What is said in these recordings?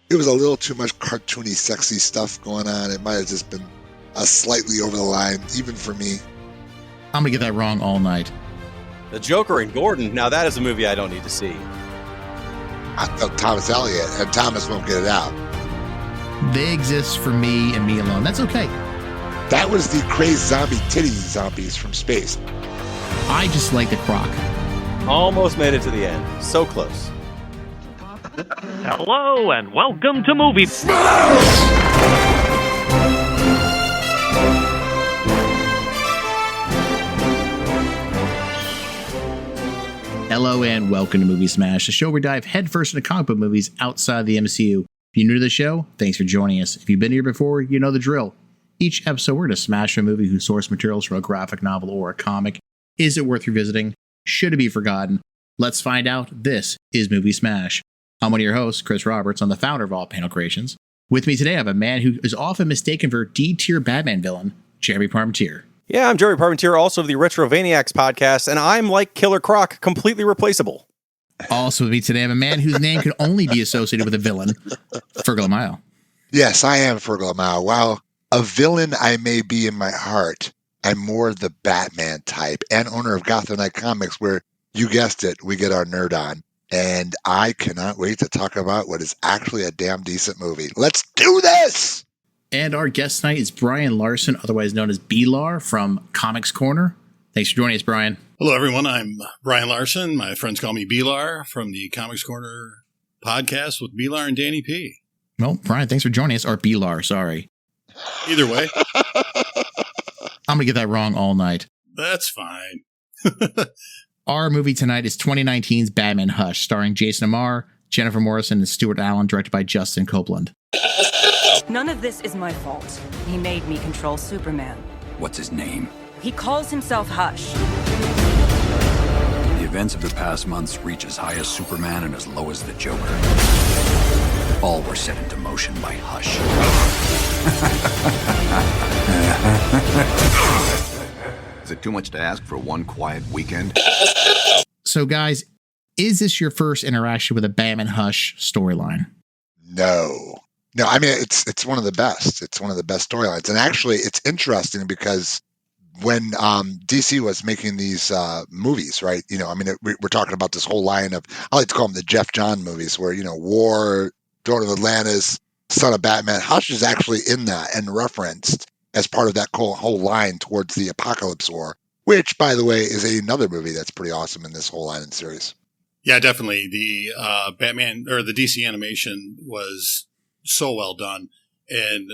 it was a little too much cartoony, sexy stuff going on. It might have just been slightly over the line, even for me. I'm going to get that wrong all night. The Joker and Gordon, now that is a movie I don't need to see. I thought Thomas Elliott, and Thomas won't get it out. They exist for me and me alone. That's okay. That was the crazy zombie titty zombies from space. I just like the croc. Almost made it to the end. So close. Hello and welcome to Movie Hello and welcome to Movie Smash, the show where we dive headfirst into comic book movies outside the MCU. If you're new to the show, thanks for joining us. If you've been here before, you know the drill. Each episode, we're going to smash a movie whose source materials from a graphic novel or a comic. Is it worth revisiting? Should it be forgotten? Let's find out. This is Movie Smash. I'm one of your hosts, Chris Roberts. I'm the founder of All Panel Creations. With me today, I have a man who is often mistaken for a D-tier Batman villain, Jeremy Parmentier. Yeah, I'm Jeremy Parmentier, also of the Retrovaniacs podcast, and I'm like Killer Croc, completely replaceable. Also with me today, I have a man whose name could only be associated with a villain, Fergel Amayo. Yes, I am Fergel Amayo. While a villain I may be in my heart, I'm more the Batman type and owner of Gotham Knight Comics, where, you guessed it, we get our nerd on. And I cannot wait to talk about what is actually a damn decent movie. Let's do this! And our guest tonight is Brian Larsen, otherwise known as B-Lar from Comix Corner. Thanks for joining us, Brian. Hello, everyone. I'm Brian Larsen. My friends call me B-Lar from the Comix Corner podcast with B-Lar and Danny P. Well, Brian, thanks for joining us. Or B-Lar, sorry. Either way. I'm going to get that wrong all night. That's fine. Our movie tonight is 2019's Batman Hush, starring Jason Momoa, Jennifer Morrison, and Stuart Allan, directed by Justin Copeland. None of this is my fault. He made me control Superman. What's his name? He calls himself Hush. The events of the past months reach as high as Superman and as low as the Joker. All were set into motion by Hush. Is it too much to ask for one quiet weekend? So, guys, is this your first interaction with a Batman Hush storyline? No, I mean, it's one of the best. It's one of the best storylines. And actually, it's interesting because when DC was making these movies, right? You know, I mean, we're talking about this whole line of, I like to call them the Jeff John movies, where, you know, War, Dawn of Atlantis, Son of Batman. Hush is actually in that and referenced as part of that whole line towards the Apocalypse War, which, by the way, is another movie that's pretty awesome in this whole line and series. Yeah, definitely. The Batman or the DC animation was so well done, and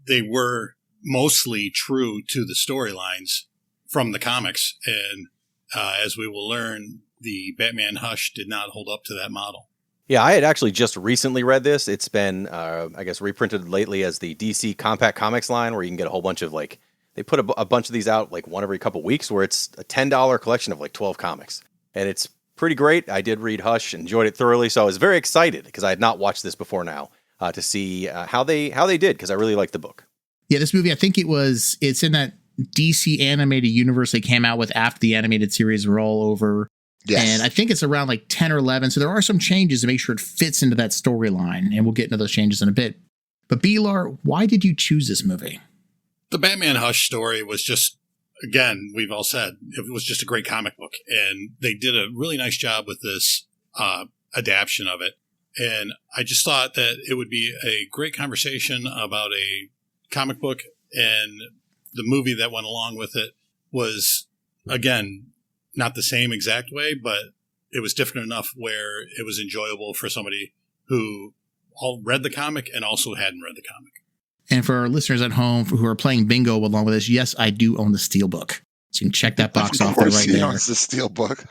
they were mostly true to the storylines from the comics. And as we will learn, the Batman Hush did not hold up to that model. Yeah, I had actually just recently read this. It's been, I guess, reprinted lately as the DC Compact Comics line, where you can get a whole bunch of, like, they put a bunch of these out like one every couple weeks, where it's a $10 collection of like 12 comics. And it's pretty great. I did read Hush, enjoyed it thoroughly. So I was very excited because I had not watched this before now to see how they did, because I really liked the book. Yeah, this movie, I think it's in that DC animated universe they came out with after the animated series were all over. Yes. And I think it's around like 10 or 11. So there are some changes to make sure it fits into that storyline. And we'll get into those changes in a bit. But B-Lar, why did you choose this movie? The Batman Hush story was just, again, we've all said, it was just a great comic book. And they did a really nice job with this adaptation of it. And I just thought that it would be a great conversation about a comic book. And the movie that went along with it was, again, not the same exact way, but it was different enough where it was enjoyable for somebody who all read the comic and also hadn't read the comic. And for our listeners at home who are playing bingo along with us, yes, I do own the Steelbook. So you can check that box off there right there. Of course he owns the Steelbook.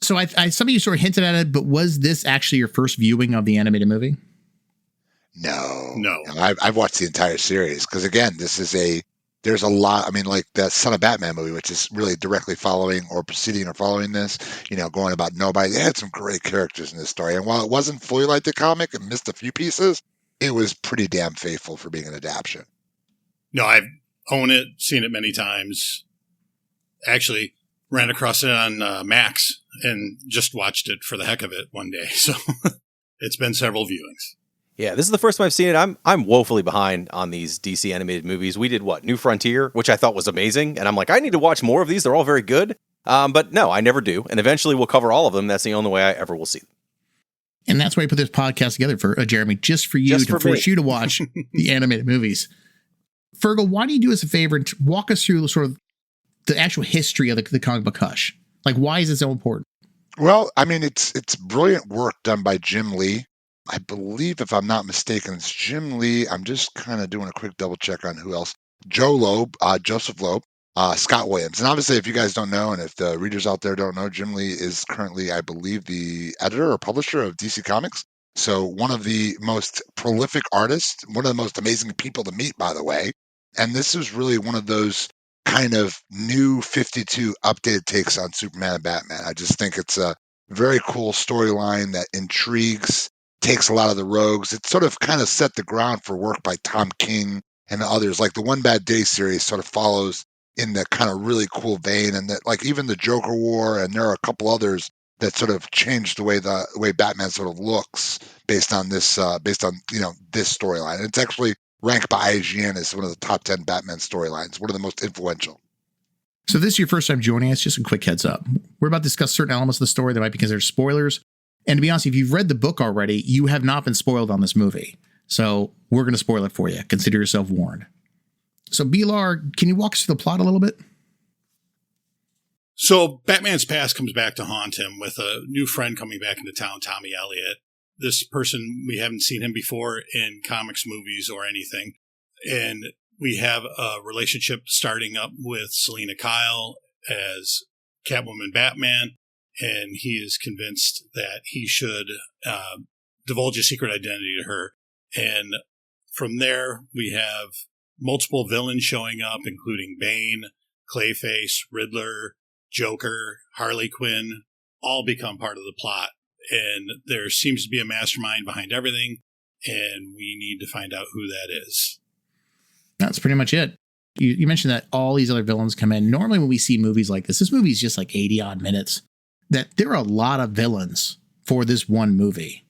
So some of you sort of hinted at it, but was this actually your first viewing of the animated movie? No. I've watched the entire series because, again, there's a lot. I mean, like the Son of Batman movie, which is really directly following or preceding or following this, you know, going about nobody. They had some great characters in this story. And while it wasn't fully like the comic and missed a few pieces, it was pretty damn faithful for being an adaptation. No, I've owned it, seen it many times. Actually, ran across it on Max and just watched it for the heck of it one day. So it's been several viewings. Yeah, this is the first time I've seen it. I'm woefully behind on these DC animated movies. We did New Frontier, which I thought was amazing, and I'm like, I need to watch more of these. They're all very good. But no, I never do. And eventually we'll cover all of them. That's the only way I ever will see them. And that's why we put this podcast together for Jeremy, just for you, to force you to watch the animated movies. Fergel, why do you do us a favor and walk us through sort of the actual history of the comic book Hush? Like, why is it so important? Well, I mean, it's brilliant work done by Jim Lee. I believe, if I'm not mistaken, it's Jim Lee. I'm just kind of doing a quick double check on who else. Joe Loeb, Joseph Loeb, Scott Williams. And obviously, if you guys don't know, and if the readers out there don't know, Jim Lee is currently, I believe, the editor or publisher of DC Comics. So one of the most prolific artists, one of the most amazing people to meet, by the way. And this is really one of those kind of new 52 updated takes on Superman and Batman. I just think it's a very cool storyline that intrigues, takes a lot of the rogues. It sort of kind of set the ground for work by Tom King and others. Like the One Bad Day series sort of follows in that kind of really cool vein, and that like even the Joker War, and there are a couple others that sort of changed the way Batman sort of looks based on this this storyline. And it's actually ranked by IGN as one of the top 10 Batman storylines, one of the most influential. So this is your first time joining us, just a quick heads up. We're about to discuss certain elements of the story that might be considered spoilers. And to be honest, if you've read the book already, you have not been spoiled on this movie. So we're going to spoil it for you. Consider yourself warned. So B-Lar, can you walk us through the plot a little bit? So Batman's past comes back to haunt him with a new friend coming back into town, Tommy Elliott. This person, we haven't seen him before in comics, movies, or anything. And we have a relationship starting up with Selena Kyle as Catwoman Batman. And he is convinced that he should divulge his secret identity to her. And from there, we have multiple villains showing up, including Bane, Clayface, Riddler, Joker, Harley Quinn, all become part of the plot. And there seems to be a mastermind behind everything, and we need to find out who that is. That's pretty much it. You mentioned that all these other villains come in. Normally when we see movies like this movie is just like 80 odd minutes, that there are a lot of villains for this one movie.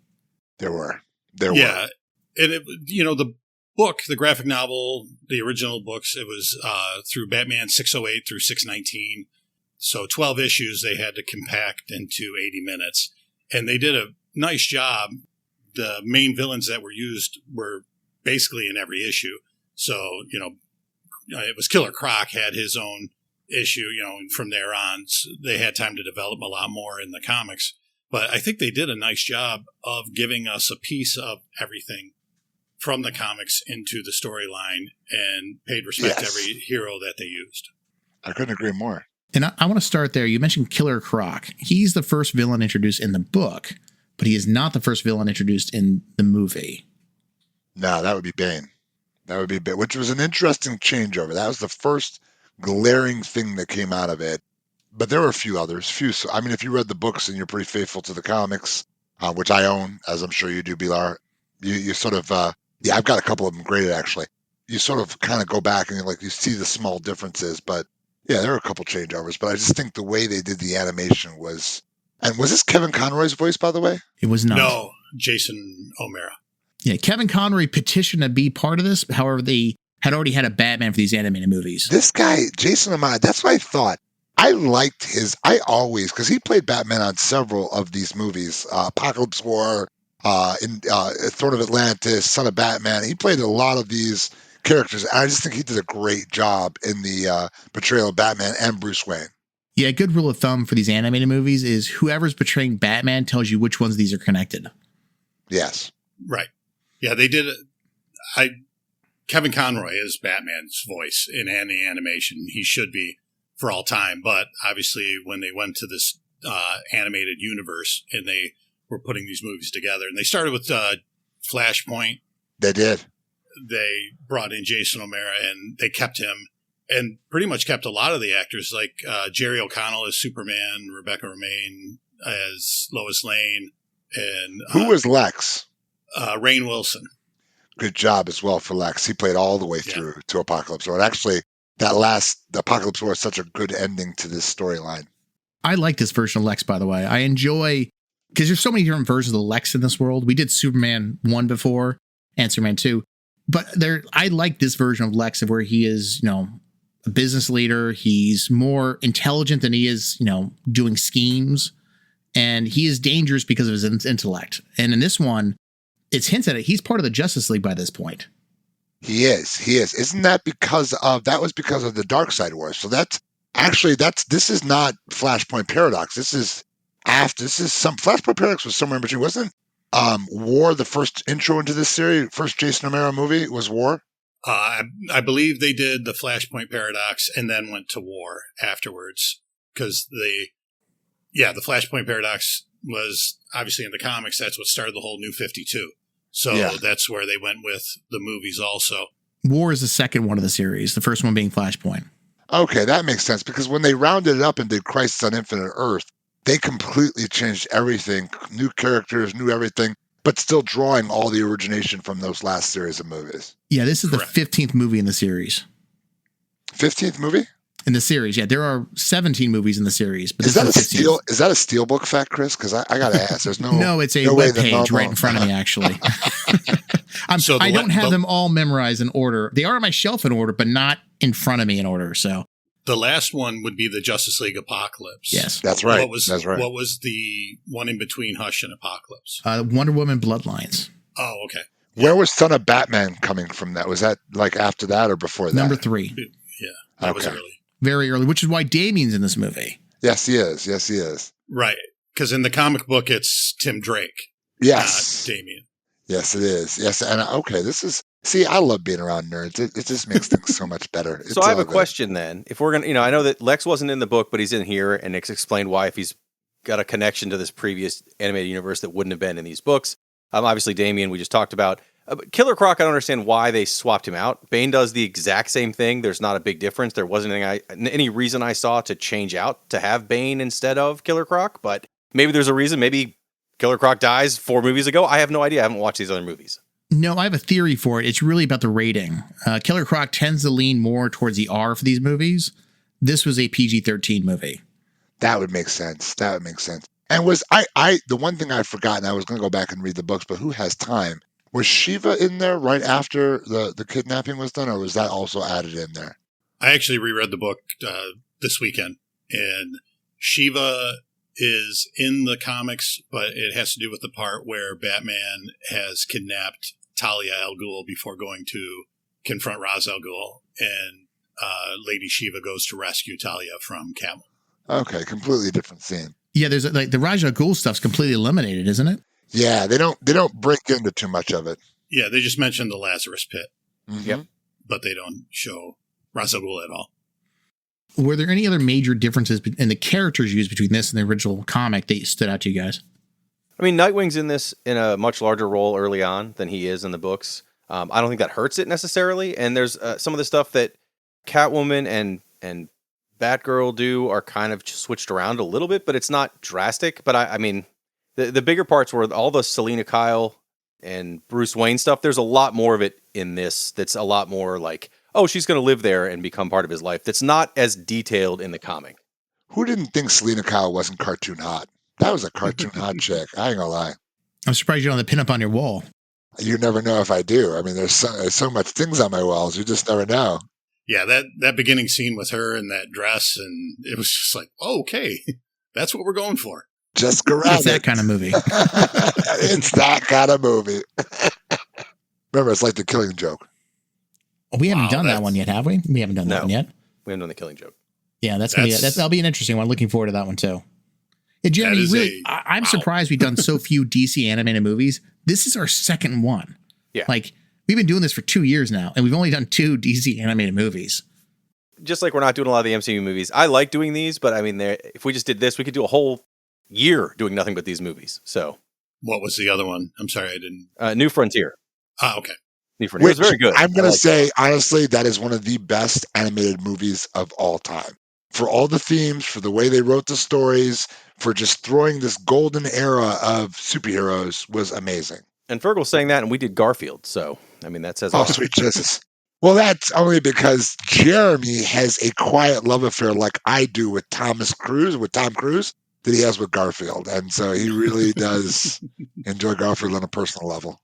There were. And the book, the graphic novel, the original books, it was through Batman 608 through 619. So 12 issues they had to compact into 80 minutes. And they did a nice job. The main villains that were used were basically in every issue. So, it was Killer Croc had his own issue, and from there on, they had time to develop a lot more in the comics. But I think they did a nice job of giving us a piece of everything from the comics into the storyline and paid respect to every hero that they used. I couldn't agree more. And I want to start there. You mentioned Killer Croc. He's the first villain introduced in the book, but he is not the first villain introduced in the movie. No, that would be Bane. Which was an interesting changeover. That was the first glaring thing that came out of it. But there were a few others. I mean, if you read the books and you're pretty faithful to the comics, which I own, as I'm sure you do, B-Lar, you sort of, I've got a couple of them graded, actually. You sort of kind of go back and you see the small differences. But yeah, there are a couple changeovers. But I just think the way they did the animation was... And was this Kevin Conroy's voice, by the way? It was not. No, Jason O'Mara. Yeah, Kevin Conroy petitioned to be part of this. However, they had already had a Batman for these animated movies. This guy, Jason O'Mara, that's what I thought. I liked because he played Batman on several of these movies. Apocalypse War, Throne of Atlantis, Son of Batman. He played a lot of these characters. And I just think he did a great job in the portrayal of Batman and Bruce Wayne. Yeah, a good rule of thumb for these animated movies is whoever's portraying Batman tells you which ones these are connected. Yes. Right. Yeah, they did. Kevin Conroy is Batman's voice in any animation. He should be for all time. But obviously, when they went to this animated universe and they were putting these movies together, and they started with Flashpoint. They did. They brought in Jason O'Mara, and they kept him, and pretty much kept a lot of the actors, like Jerry O'Connell as Superman, Rebecca Romijn as Lois Lane, and who was Lex? Rainn Wilson. Good job as well for Lex. He played all the way through to Apocalypse War. And actually, the Apocalypse War is such a good ending to this storyline. I like this version of Lex, by the way. I enjoy, because there's so many different versions of Lex in this world. We did Superman 1 before and Superman 2. But I like this version of Lex of where he is, a business leader. He's more intelligent than he is, doing schemes. And he is dangerous because of his intellect. And in this one, it's hinted at he's part of the Justice League by this point. He is. Isn't that because of the Dark Side Wars? So this is not Flashpoint Paradox. This is some Flashpoint Paradox was somewhere in between, wasn't War the first intro into this series? First Jason Romero movie was War. I believe they did the Flashpoint Paradox and then went to War afterwards because the Flashpoint Paradox was obviously in the comics. That's what started the whole New 52. So that's where they went with the movies also. War is the second one of the series, the first one being Flashpoint. Okay, that makes sense because when they rounded it up and did Crisis on Infinite Earth, they completely changed everything, new characters, new everything, but still drawing all the origination from those last series of movies. Yeah, this is Correct. the 15th movie in the series. 15th movie? In the series, yeah. There are 17 movies in the series. But Is that a Steelbook fact, Chris? Because I got to ask. There's no, it's a web page right in front of me, actually. I don't have them all memorized in order. They are on my shelf in order, but not in front of me in order. So the last one would be the Justice League Apocalypse. Yes, that's right. That's right. What was the one in between Hush and Apocalypse? Wonder Woman Bloodlines. Oh, okay. Where was Son of Batman coming from? That was that like after that or before that? Number 3. Yeah, that was early. Very early, which is why Damien's in this movie. Yes, he is. Right, because in the comic book, it's Tim Drake. Yes, not Damien. Yes, it is. Yes, and I love being around nerds. It just makes things so much better. So I have a question then. If we're going to, I know that Lex wasn't in the book, but he's in here, and it's explained why if he's got a connection to this previous animated universe that wouldn't have been in these books. Obviously, Damien, we just talked about. Killer Croc, I don't understand why they swapped him out. Bane does the exact same thing. There's not a big difference. There wasn't any reason I saw to change out to have Bane instead of Killer Croc, but maybe there's a reason. Maybe Killer Croc dies 4 movies ago. I have no idea. I haven't watched these other movies. No, I have a theory for it. It's really about the rating. Killer Croc tends to lean more towards the R for these movies. This was a PG-13 movie. That would make sense. And was the one thing I'd forgotten, I was going to go back and read the books, but who has time? Was Shiva in there right after the kidnapping was done, or was that also added in there? I actually reread the book this weekend, and Shiva is in the comics, but it has to do with the part where Batman has kidnapped Talia al Ghul before going to confront Ra's al Ghul, and Lady Shiva goes to rescue Talia from Catwoman. Okay, completely different scene. Yeah, there's like the Ra's al Ghul stuff's completely eliminated, isn't it? Yeah, they don't break into too much of it. Yeah, they just mentioned the Lazarus Pit. Mm-hmm. Yep. But they don't show Ra's al Ghul at all. Were there any other major differences in the characters used between this and the original comic that stood out to you guys? I mean, Nightwing's in this in a much larger role early on than he is in the books. I don't think that hurts it necessarily. And there's some of the stuff that Catwoman and Batgirl do are kind of switched around a little bit, but it's not drastic. But I mean, the bigger parts were all the Selina Kyle and Bruce Wayne stuff. There's a lot more of it in this that's a lot more like, oh, she's going to live there and become part of his life. That's not as detailed in the comic. Who didn't think Selina Kyle wasn't cartoon hot? That was a cartoon hot chick. I ain't gonna lie. I'm surprised you don't have the pinup on your wall. You never know if I do. I mean, there's so much things on my walls. You just never know. Yeah, that beginning scene with her in that dress, and it was just like, oh, okay, that's what we're going for. Just go around. It's that kind of movie. It's that kind of movie. Remember, it's like The Killing Joke. We haven't done that one yet, have we? We haven't done that one yet. We haven't done The Killing Joke. Yeah, that'll be an interesting one. Looking forward to that one too. Yeah, Jeremy, I'm surprised we've done so few DC animated movies. This is our second one. Yeah. Like, we've been doing this for 2 years now, and we've only done 2 DC animated movies. Just like we're not doing a lot of the MCU movies. I like doing these, but I mean, if we just did this, we could do a whole year doing nothing but these movies. So, what was the other one? I'm sorry, I didn't. New Frontier. Okay. New Frontier. It was very good. I'm going to say, honestly, that is one of the best animated movies of all time. For all the themes, for the way they wrote the stories, for just throwing this golden era of superheroes was amazing. And Fergel saying that, and we did Garfield. So, I mean, that says oh, sweet Jesus. Well, that's only because Jeremy has a quiet love affair like I do with Tom Cruise, that he has with Garfield. And so he really does enjoy Garfield on a personal level.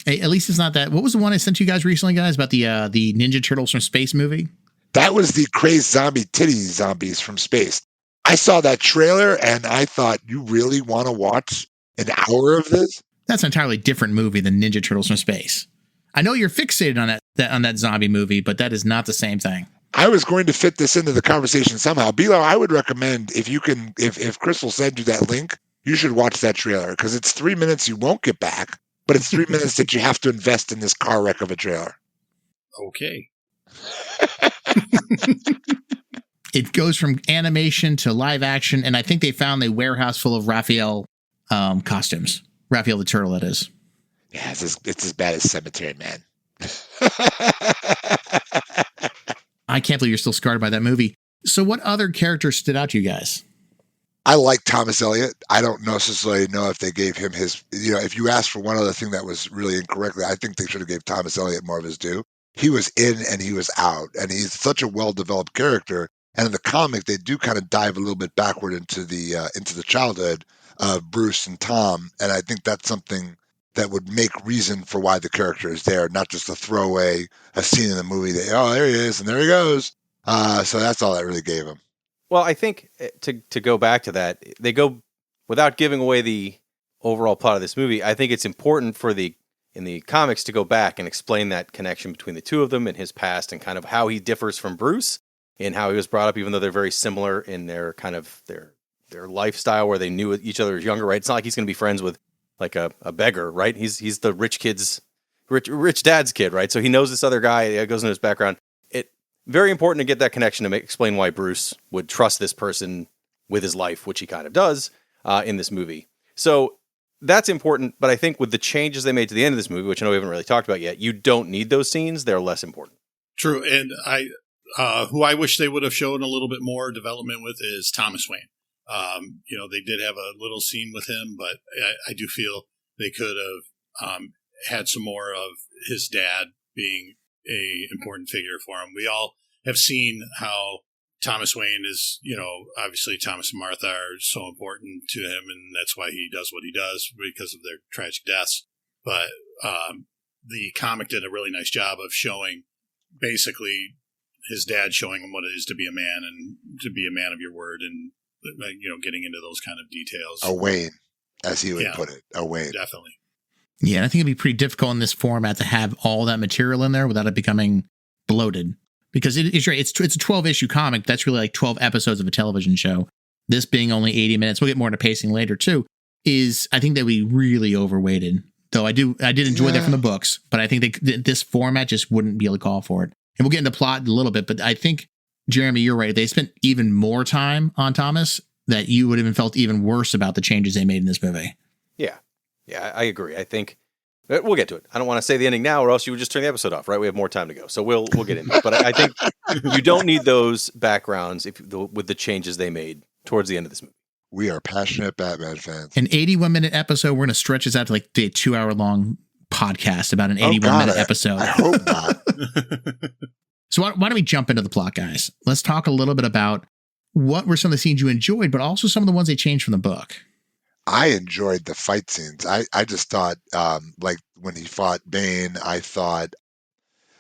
Hey, at least it's not that. What was the one I sent you guys recently, guys, about the Ninja Turtles from Space movie? That was the crazed zombie titty zombies from space. I saw that trailer and I thought, you really want to watch an hour of this? That's an entirely different movie than Ninja Turtles from Space. I know you're fixated on that zombie movie, but that is not the same thing. I was going to fit this into the conversation somehow. B-Lar, I would recommend if Chris will send you that link, you should watch that trailer because it's 3 minutes you won't get back, but it's 3 minutes that you have to invest in this car wreck of a trailer. Okay. It goes from animation to live action, and I think they found a warehouse full of Raphael costumes. Raphael the Turtle, that is. Yeah, it's as bad as Cemetery Man. I can't believe you're still scarred by that movie. So what other characters stood out to you guys? I like Thomas Elliott. I don't necessarily know if they gave him his, if you asked for one other thing that was really incorrectly, I think they should have gave Thomas Elliott more of his due. He was in and he was out, and he's such a well-developed character. And in the comic, they do kind of dive a little bit backward into the childhood of Bruce and Tom, and I think that's something that would make reason for why the character is there, not just a throwaway, a scene in the movie that, oh, there he is, and there he goes. So that's all that really gave him. Well, I think to go back to that, they go without giving away the overall plot of this movie. I think it's important in the comics to go back and explain that connection between the two of them and his past and kind of how he differs from Bruce and how he was brought up, even though they're very similar in their kind of their lifestyle where they knew each other as younger, right? It's not like he's going to be friends with like a beggar, right? He's the rich dad's kid, right? So he knows this other guy. It goes into his background. Very important to get that connection to explain why Bruce would trust this person with his life, which he kind of does in this movie. So that's important. But I think with the changes they made to the end of this movie, which I know we haven't really talked about yet, you don't need those scenes. They're less important. True. And who I wish they would have shown a little bit more development with is Thomas Wayne. They did have a little scene with him, but I do feel they could have had some more of his dad being a important figure for him. We all have seen how Thomas Wayne is, obviously Thomas and Martha are so important to him, and that's why he does what he does because of their tragic deaths. But the comic did a really nice job of showing basically his dad showing him what it is to be a man and to be a man of your word and, getting into those kind of details. A Wayne, as he would put it. A Wayne. Definitely. Yeah, and I think it'd be pretty difficult in this format to have all that material in there without it becoming bloated. Because it's right, it's a 12-issue comic. That's really like 12 episodes of a television show. This being only 80 minutes, we'll get more into pacing later too, I think that we really overweighted. Though I did enjoy that from the books, but I think this format just wouldn't be able to call for it. And we'll get into plot in a little bit, but I think, Jeremy, you're right. If they spent even more time on Thomas, that you would have felt even worse about the changes they made in this movie. Yeah, I agree. I think we'll get to it. I don't want to say the ending now, or else you would just turn the episode off, right? We have more time to go, so we'll get into it. But I think you don't need those backgrounds with the changes they made towards the end of this movie. We are passionate Batman fans. An 81-minute episode. We're going to stretch this out to like a 2-hour-long podcast about an 81-minute episode. I hope not. So why don't we jump into the plot, guys? Let's talk a little bit about what were some of the scenes you enjoyed, but also some of the ones they changed from the book. I enjoyed the fight scenes. I just thought, like when he fought Bane, I thought,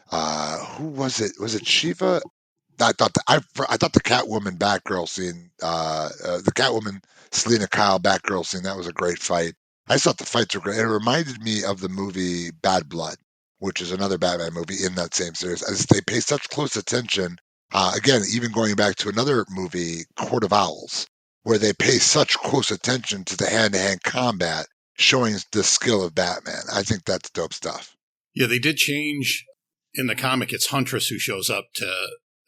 who was it? Was it Shiva? I thought the Catwoman Batgirl scene, the Catwoman Selena Kyle Batgirl scene, that was a great fight. I just thought the fights were great. It reminded me of the movie Bad Blood, which is another Batman movie in that same series. As they pay such close attention, again, even going back to another movie, Court of Owls, where they pay such close attention to the hand-to-hand combat, showing the skill of Batman. I think that's dope stuff. Yeah, they did change in the comic. It's Huntress who shows up to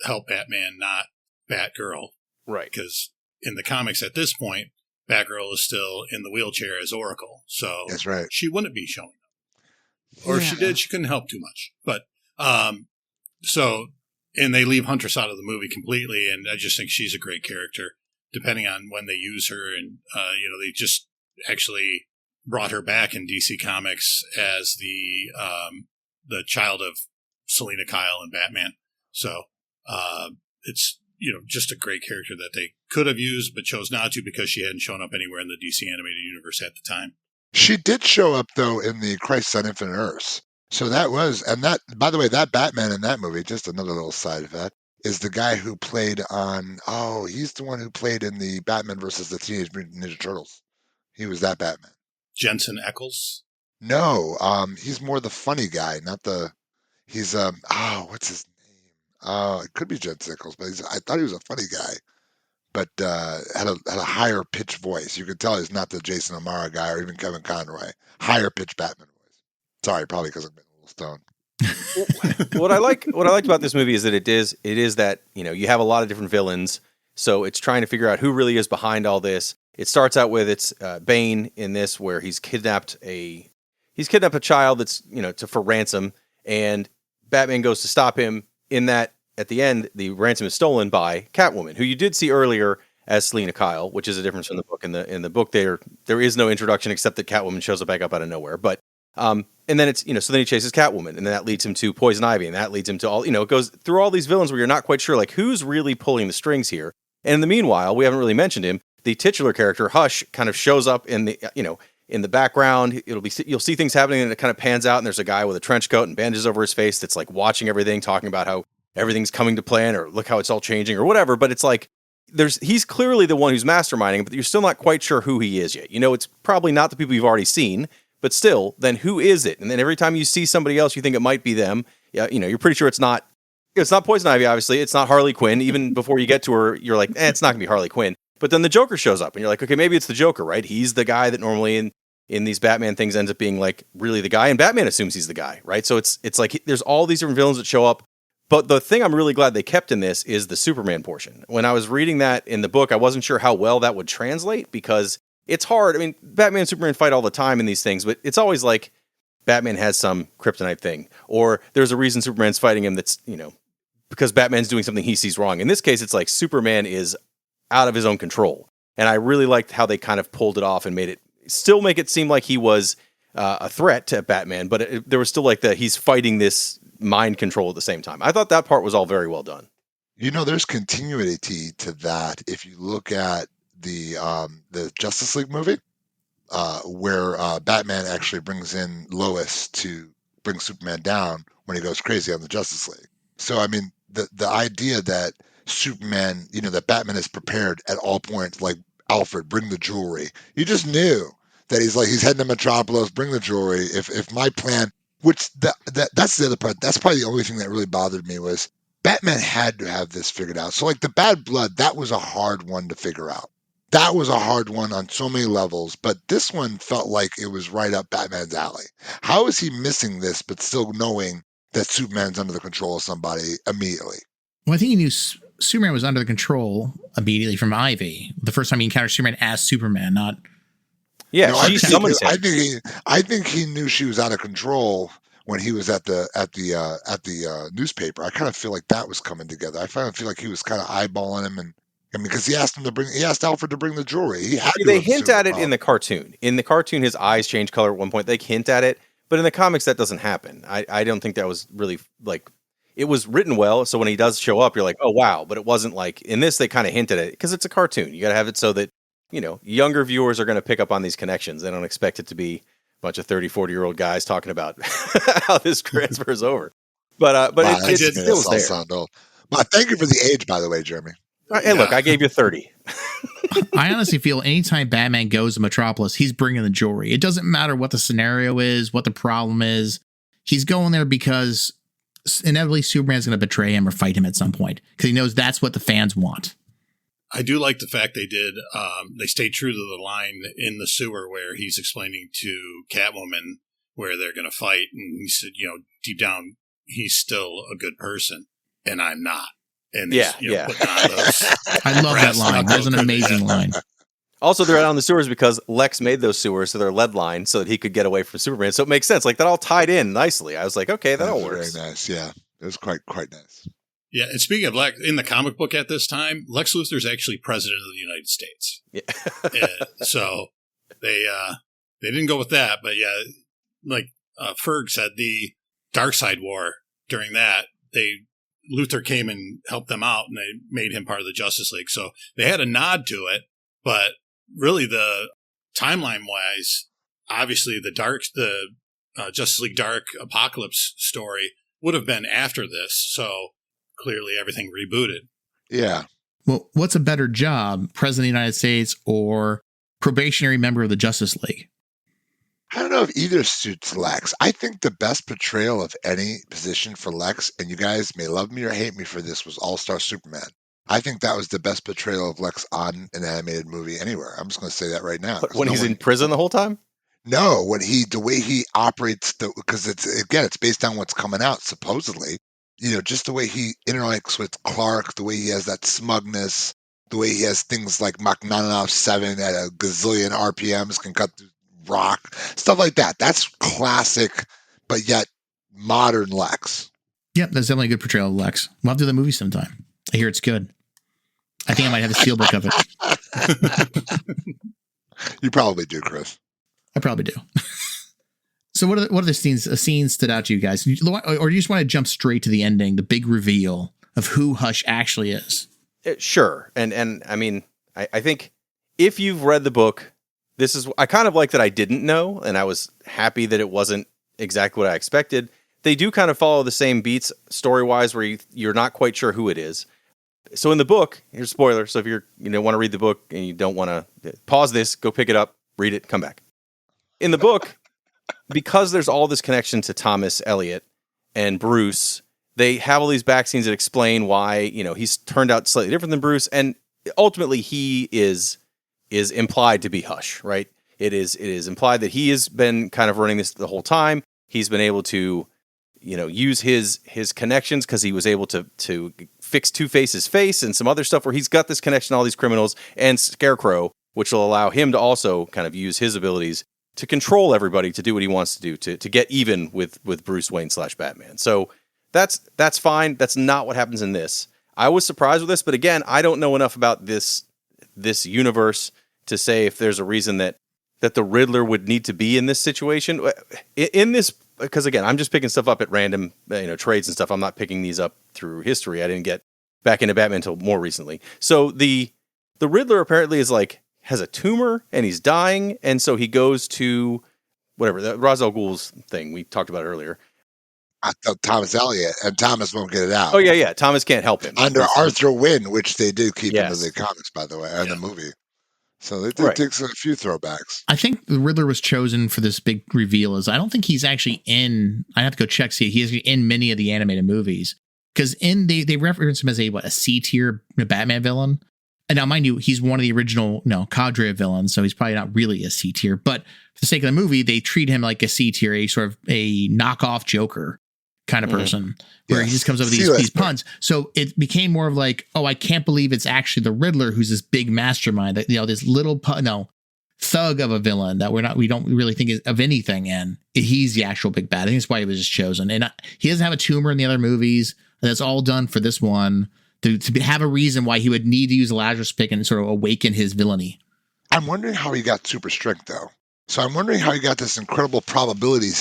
help Batman, not Batgirl. Right. Because in the comics at this point, Batgirl is still in the wheelchair as Oracle. So that's right. She wouldn't be showing up. Or if she did, she couldn't help too much. But and they leave Huntress out of the movie completely, and I just think she's a great character. Depending on when they use her, and they just actually brought her back in DC Comics as the the child of Selina Kyle and Batman. So it's, just a great character that they could have used but chose not to because she hadn't shown up anywhere in the DC animated universe at the time. She did show up though in the Crisis on Infinite Earths. So that was, and that, by the way, that Batman in that movie, just another little side of that, is the guy who played he's the one who played in the Batman versus the Teenage Mutant Ninja Turtles. He was that Batman. Jensen Ackles? No, he's more the funny guy, not the, he's, what's his name? It could be Jensen Ackles, but I thought he was a funny guy, but had a higher pitched voice. You could tell he's not the Jason O'Mara guy or even Kevin Conroy. Higher pitched Batman voice. Sorry, probably because I've been a little stoned. What I liked about this movie is that it is that, you have a lot of different villains, so it's trying to figure out who really is behind all this. It starts out with it's Bane in this, where he's kidnapped a child that's for ransom, and Batman goes to stop him. In that, at the end, the ransom is stolen by Catwoman, who you did see earlier as Selina Kyle, which is a difference from the book. In the book, there is no introduction except that Catwoman shows up back up out of nowhere, but. And then it's, so then he chases Catwoman, and then that leads him to Poison Ivy, and that leads him to all, it goes through all these villains where you're not quite sure, like, who's really pulling the strings here. And in the meanwhile, we haven't really mentioned him. The titular character, Hush, kind of shows up in the, in the background. You'll see things happening, and it kind of pans out, and there's a guy with a trench coat and bandages over his face that's like watching everything, talking about how everything's coming to plan, or look how it's all changing, or whatever. But it's like, he's clearly the one who's masterminding, but you're still not quite sure who he is yet. It's probably not the people you've already seen. But still, then who is it? And then every time you see somebody else, you think it might be them. You're pretty sure it's not. It's not Poison Ivy, obviously. It's not Harley Quinn. Even before you get to her, you're like, it's not gonna be Harley Quinn. But then the Joker shows up, and you're like, okay, maybe it's the Joker, right? He's the guy that normally in these Batman things ends up being like really the guy, and Batman assumes he's the guy, right? So it's like there's all these different villains that show up. But the thing I'm really glad they kept in this is the Superman portion. When I was reading that in the book, I wasn't sure how well that would translate because. It's hard. I mean, Batman and Superman fight all the time in these things, but it's always like Batman has some kryptonite thing, or there's a reason Superman's fighting him that's, because Batman's doing something he sees wrong. In this case, it's like Superman is out of his own control. And I really liked how they kind of pulled it off and make it seem like he was a threat to Batman, but there was still like he's fighting this mind control at the same time. I thought that part was all very well done. There's continuity to that. If you look at the Justice League movie, where Batman actually brings in Lois to bring Superman down when he goes crazy on the Justice League. So I mean, the idea that Superman, that Batman is prepared at all points, like Alfred, bring the jewelry. You just knew that he's heading to Metropolis, bring the jewelry. If my plan, which that's the other part. That's probably the only thing that really bothered me was Batman had to have this figured out. So like the bad blood, that was a hard one to figure out. That was a hard one on so many levels, but this one felt like it was right up Batman's alley. How is he missing this, but still knowing that Superman's under the control of somebody immediately? Well, I think he knew Superman was under the control immediately from Ivy. The first time he encountered Superman as Superman, not. Yeah, no, she summons him. I think he knew she was out of control when he was at the newspaper. I kind of feel like that was coming together. I kind of feel like he was kind of eyeballing him and. I mean, because he asked Alfred to bring the jewelry. They hint at it in the cartoon. In the cartoon, his eyes change color at one point. They hint at it, but in the comics, that doesn't happen. I don't think that was really like it was written well. So when he does show up, you're like, oh wow. But it wasn't like in this. They kind of hinted at it because it's a cartoon. You got to have it so that younger viewers are going to pick up on these connections. They don't expect it to be a bunch of 30, 40-year-old guys talking about how this transfer is over. But it still was there. Sound old. Well, thank you for the age, by the way, Jeremy. Hey, look, I gave you 30. I honestly feel anytime Batman goes to Metropolis, he's bringing the jewelry. It doesn't matter what the scenario is, what the problem is. He's going there because inevitably Superman's going to betray him or fight him at some point because he knows that's what the fans want. I do like the fact they stayed true to the line in the sewer where he's explaining to Catwoman where they're going to fight. And he said, deep down, he's still a good person and I'm not. And yeah. I love that line. That's an amazing line. Also, they're out on the sewers because Lex made those sewers, so they're lead lined so that he could get away from Superman. So it makes sense. Like that all tied in nicely. I was like, okay, that all works. Very nice. Yeah, it was quite nice. Yeah, and speaking of Lex, in the comic book at this time, Lex Luthor's actually president of the United States. Yeah. So they didn't go with that, but yeah, like Ferg said, the Darkseid War, during that, Luthor came and helped them out, and they made him part of the Justice League. So they had a nod to it, but really the timeline-wise, obviously the Justice League Dark Apocalypse story would have been after this. So clearly everything rebooted. Yeah. Well, what's a better job, President of the United States or probationary member of the Justice League? I don't know if either suits Lex. I think the best portrayal of any position for Lex, and you guys may love me or hate me for this, was All-Star Superman. I think that was the best portrayal of Lex on an animated movie anywhere. I'm just going to say that right now. When he's in prison the whole time? No, the way he operates, because it's based on what's coming out, supposedly. Just the way he interacts with Clark, the way he has that smugness, the way he has things like Mach 7 at a gazillion RPMs can cut through rock, stuff like that. That's classic, but yet modern Lex. Yep, that's definitely a good portrayal of Lex. We'll have to do the movie sometime. I hear it's good. I think I might have a steelbook of it. You probably do, Chris. I probably do. So what are the scenes stood out to you guys? Or do you just want to jump straight to the ending, the big reveal of who Hush actually is? Sure. And I mean, I think if you've read the book, I kind of like that I didn't know, and I was happy that it wasn't exactly what I expected. They do kind of follow the same beats story-wise where you're not quite sure who it is. So in the book, here's a spoiler, so if you want to read the book and you don't want to, pause this, go pick it up, read it, come back. In the book, because there's all this connection to Thomas Elliot and Bruce, they have all these back scenes that explain why, he's turned out slightly different than Bruce, and ultimately he is implied to be Hush, right? It is implied that he has been kind of running this the whole time. He's been able to, use his connections because he was able to fix Two-Face's face and some other stuff where he's got this connection to all these criminals, and Scarecrow, which will allow him to also kind of use his abilities to control everybody to do what he wants to do, to get even with Bruce Wayne / Batman. So that's fine. That's not what happens in this. I was surprised with this, but again, I don't know enough about this universe to say if there's a reason that the Riddler would need to be in this situation. In this, because again, I'm just picking stuff up at random, trades and stuff. I'm not picking these up through history. I didn't get back into Batman until more recently. So the Riddler apparently has a tumor and he's dying, and so he goes to whatever, the Ra's al Ghul's thing we talked about earlier. I thought Thomas Elliot, and Thomas won't get it out. Oh yeah. Thomas can't help him under Arthur Wynn, which they do keep into Yes. the comics, by the way, and the movie. So it Right. takes a few throwbacks. I think the Riddler was chosen for this big reveal. I don't think he's actually in. I have to go check see. He's in many of the animated movies because they reference him as a C tier Batman villain. And now, mind you, he's one of the original cadre of villains, so he's probably not really a C tier. But for the sake of the movie, they treat him like a C tier, a sort of a knockoff Joker kind of person, where he just comes up with these puns. So it became more of like, oh, I can't believe it's actually the Riddler who's this big mastermind, that this little thug of a villain that we don't really think of anything, and he's the actual big bad. I think that's why he was just chosen. And he doesn't have a tumor in the other movies. That's all done for this one to have a reason why he would need to use a Lazarus pick and sort of awaken his villainy. I'm wondering how he got super strength, though. So I'm wondering how he got this incredible ability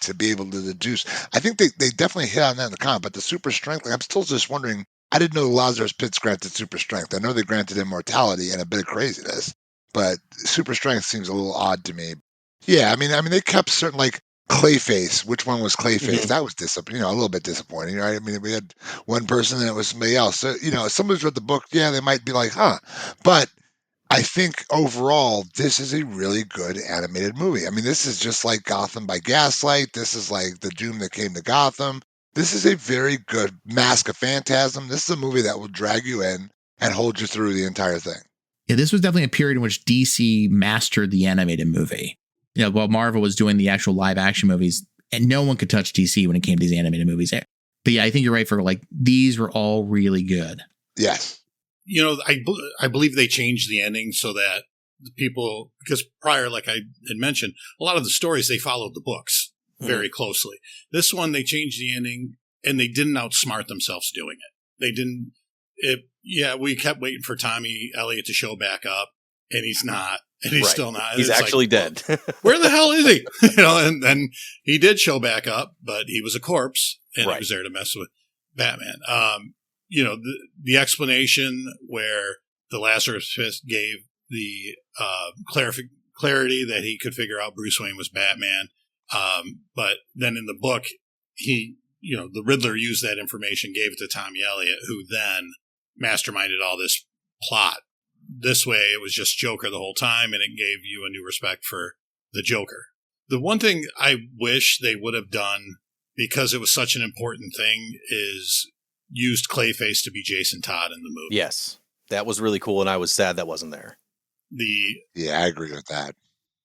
to be able to deduce. I think they definitely hit on that in the comic, but the super strength, I'm still just wondering. I didn't know the Lazarus Pits granted super strength. I know they granted immortality and a bit of craziness, but super strength seems a little odd to me. Yeah, I mean they kept certain, like Clayface. Which one was Clayface? Mm-hmm. That was a little bit disappointing, right? I mean, we had one person and it was somebody else. So if somebody's read the book, yeah, they might be like, huh, but I think overall, this is a really good animated movie. I mean, this is just like Gotham by Gaslight. This is like The Doom That Came to Gotham. This is a very good Mask of Phantasm. This is a movie that will drag you in and hold you through the entire thing. Yeah, this was definitely a period in which DC mastered the animated movie. While Marvel was doing the actual live action movies, and no one could touch DC when it came to these animated movies. But yeah, I think you're right, for these were all really good. Yes. I believe they changed the ending so that the people, because prior, like I had mentioned, a lot of the stories, they followed the books very closely. This one, they changed the ending and they didn't outsmart themselves doing it. They didn't, we kept waiting for Tommy Elliott to show back up. and he's not. And he's still not. He's actually dead. Where the hell is he? And then he did show back up, but he was a corpse, and he was there to mess with Batman. The explanation where the Lazarus Pit gave the clarity that he could figure out Bruce Wayne was Batman. But then in the book, the Riddler used that information, gave it to Tommy Elliott, who then masterminded all this plot. This way, it was just Joker the whole time, and it gave you a new respect for the Joker. The one thing I wish they would have done, because it was such an important thing, is used Clayface to be Jason Todd in the movie. Yes, that was really cool, and I was sad that wasn't there. Yeah, I agree with that.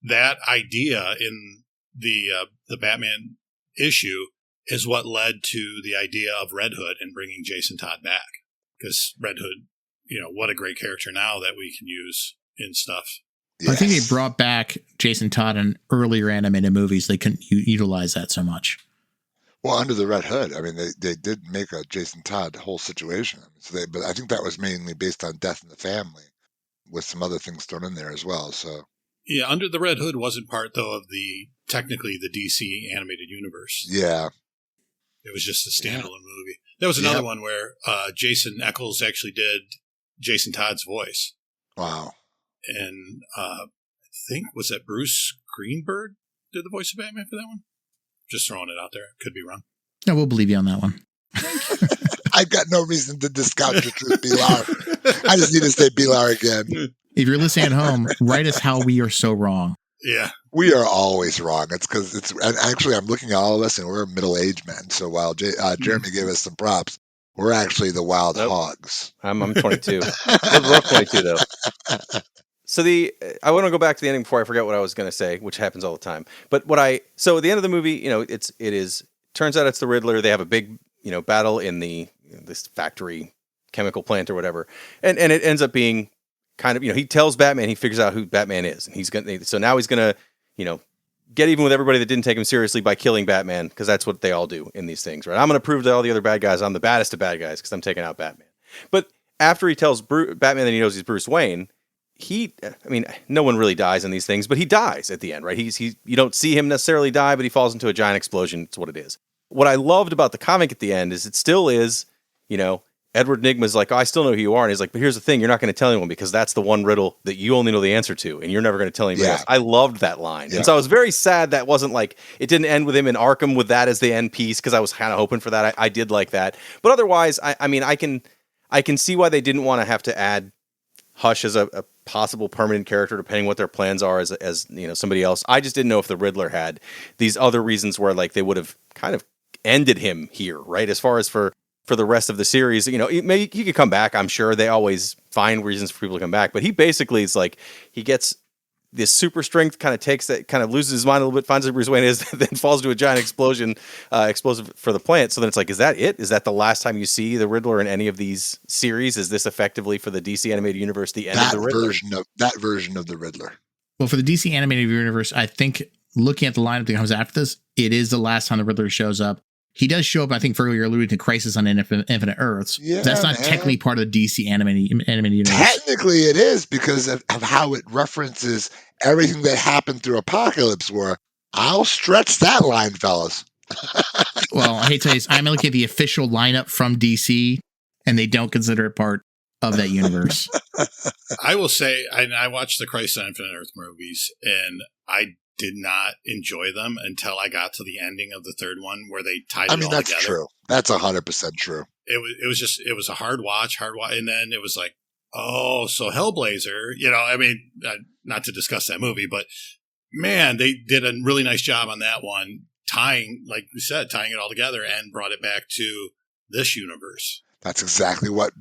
That idea in the Batman issue is what led to the idea of Red Hood and bringing Jason Todd back. Because Red Hood, what a great character now that we can use in stuff. Yes. I think they brought back Jason Todd in earlier animated movies. They couldn't utilize that so much. Well, under the Red Hood, I mean, they did make a Jason Todd whole situation. But I think that was mainly based on Death in the Family, with some other things thrown in there as well. So yeah, Under the Red Hood wasn't part though of technically the DC animated universe. Yeah, it was just a standalone movie. There was another one where Jason Eccles actually did Jason Todd's voice. Wow. And I think, was that Bruce Greenberg did the voice of Batman for that one? Just throwing it out there. Could be wrong. No, we'll believe you on that one. I got no reason to discount your truth, B-Lar. I just need to say B-Lar again. If you're listening at home, write us how we are so wrong. Yeah. We are always wrong. It's because and actually, I'm looking at all of us, and we're middle-aged men. So while Jeremy gave us some props, we're actually the wild hogs. I'm 22. We're 22, though. So I want to go back to the ending before I forget what I was going to say, which happens all the time. But so at the end of the movie, turns out it's the Riddler. They have a big, battle in this factory chemical plant or whatever. And it ends up being kind of, he tells Batman, he figures out who Batman is. And so now he's going to, get even with everybody that didn't take him seriously by killing Batman, because that's what they all do in these things, right? I'm going to prove to all the other bad guys I'm the baddest of bad guys because I'm taking out Batman. But after he tells Batman that he knows he's Bruce Wayne, no one really dies in these things, but he dies at the end, right? You don't see him necessarily die, but he falls into a giant explosion. It's what it is. What I loved about the comic at the end is it still is, Edward Nygma's like, oh, I still know who you are. And he's like, but here's the thing, you're not going to tell anyone because that's the one riddle that you only know the answer to, and you're never going to tell anybody else. I loved that line. Yeah. And so I was very sad that wasn't like, it didn't end with him in Arkham with that as the end piece, because I was kind of hoping for that. I did like that. But otherwise, I can see why they didn't want to have to add Hush as a possible permanent character, depending what their plans are as somebody else. I just didn't know if the Riddler had these other reasons where like they would have kind of ended him here, right? As far as for the rest of the series, maybe he could come back. I'm sure they always find reasons for people to come back, but he basically is like, he gets this super strength, kind of loses his mind a little bit, finds out Bruce Wayne is, then falls into a giant explosive for the plant. So then it's like, is that it? Is that the last time you see the Riddler in any of these series? Is this effectively for the DC animated universe the end of the Riddler? That version of the Riddler. Well, for the DC animated universe, I think looking at the lineup that comes after this, it is the last time the Riddler shows up. He does show up, I think, Fergel, you're alluding to Crisis on Infinite Earths. Yeah, that's not technically part of the DC animated universe. Technically it is, because of how it references everything that happened through Apocalypse War. I'll stretch that line, fellas. Well, I hate to say this, I'm looking at the official lineup from DC, and they don't consider it part of that universe. I will say, I watched the Crisis on Infinite Earth movies, and I did not enjoy them until I got to the ending of the third one where they tied it all together. That's true. That's 100% true. It was a hard watch, and then it was like, oh, so Hellblazer, not to discuss that movie, but man, they did a really nice job on that one, tying it all together and brought it back to this universe. That's exactly but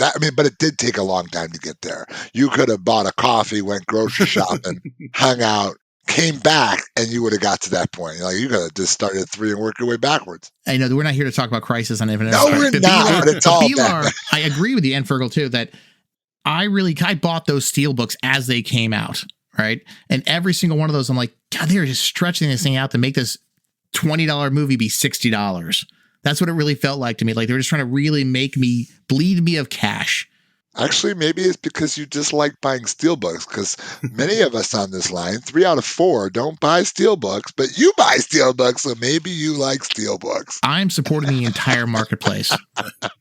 it did take a long time to get there. You could have bought a coffee, went grocery shopping, hung out, came back, and you would have got to that point. You could have just started at 3 and worked your way backwards. I know we're not here to talk about Crisis on Infinite. No, we're not. But it's all B-Lar, I agree with you and Fergel too that I bought those steel books as they came out, right? And every single one of those, I'm like, God, they're just stretching this thing out to make this $20 movie be $60. That's what it really felt like to me. Like they were just trying to really bleed me of cash. Actually, maybe it's because you dislike buying steelbooks, because many of us on this line, 3 out of 4, don't buy steelbooks, but you buy steelbooks, so maybe you like steelbooks. I'm supporting the entire marketplace.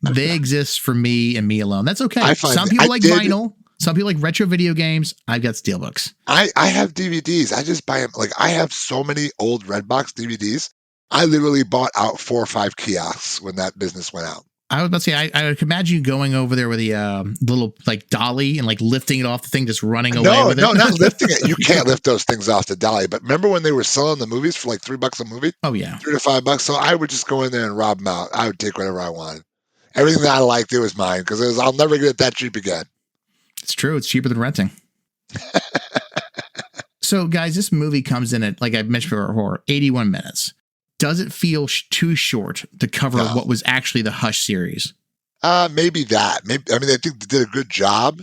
They exist for me and me alone. That's okay. Some people like vinyl. Some people like retro video games. I've got steelbooks. I have DVDs. I just buy them. Like, I have so many old Redbox DVDs. I literally bought out 4 or 5 kiosks when that business went out. I was about to say, I would imagine you going over there with the little like dolly and like lifting it off the thing, just running away with it. No, not lifting it. You can't lift those things off the dolly. But remember when they were selling the movies for like $3 a movie? Oh yeah, $3 to $5. So I would just go in there and rob them out. I would take whatever I wanted. Everything that I liked, it was mine, because I'll never get it that cheap again. It's true. It's cheaper than renting. So guys, this movie comes in at, like I mentioned before, 81 minutes. Does it feel too short to cover what was actually the Hush series? Maybe that. Maybe, I mean, I think they did a good job.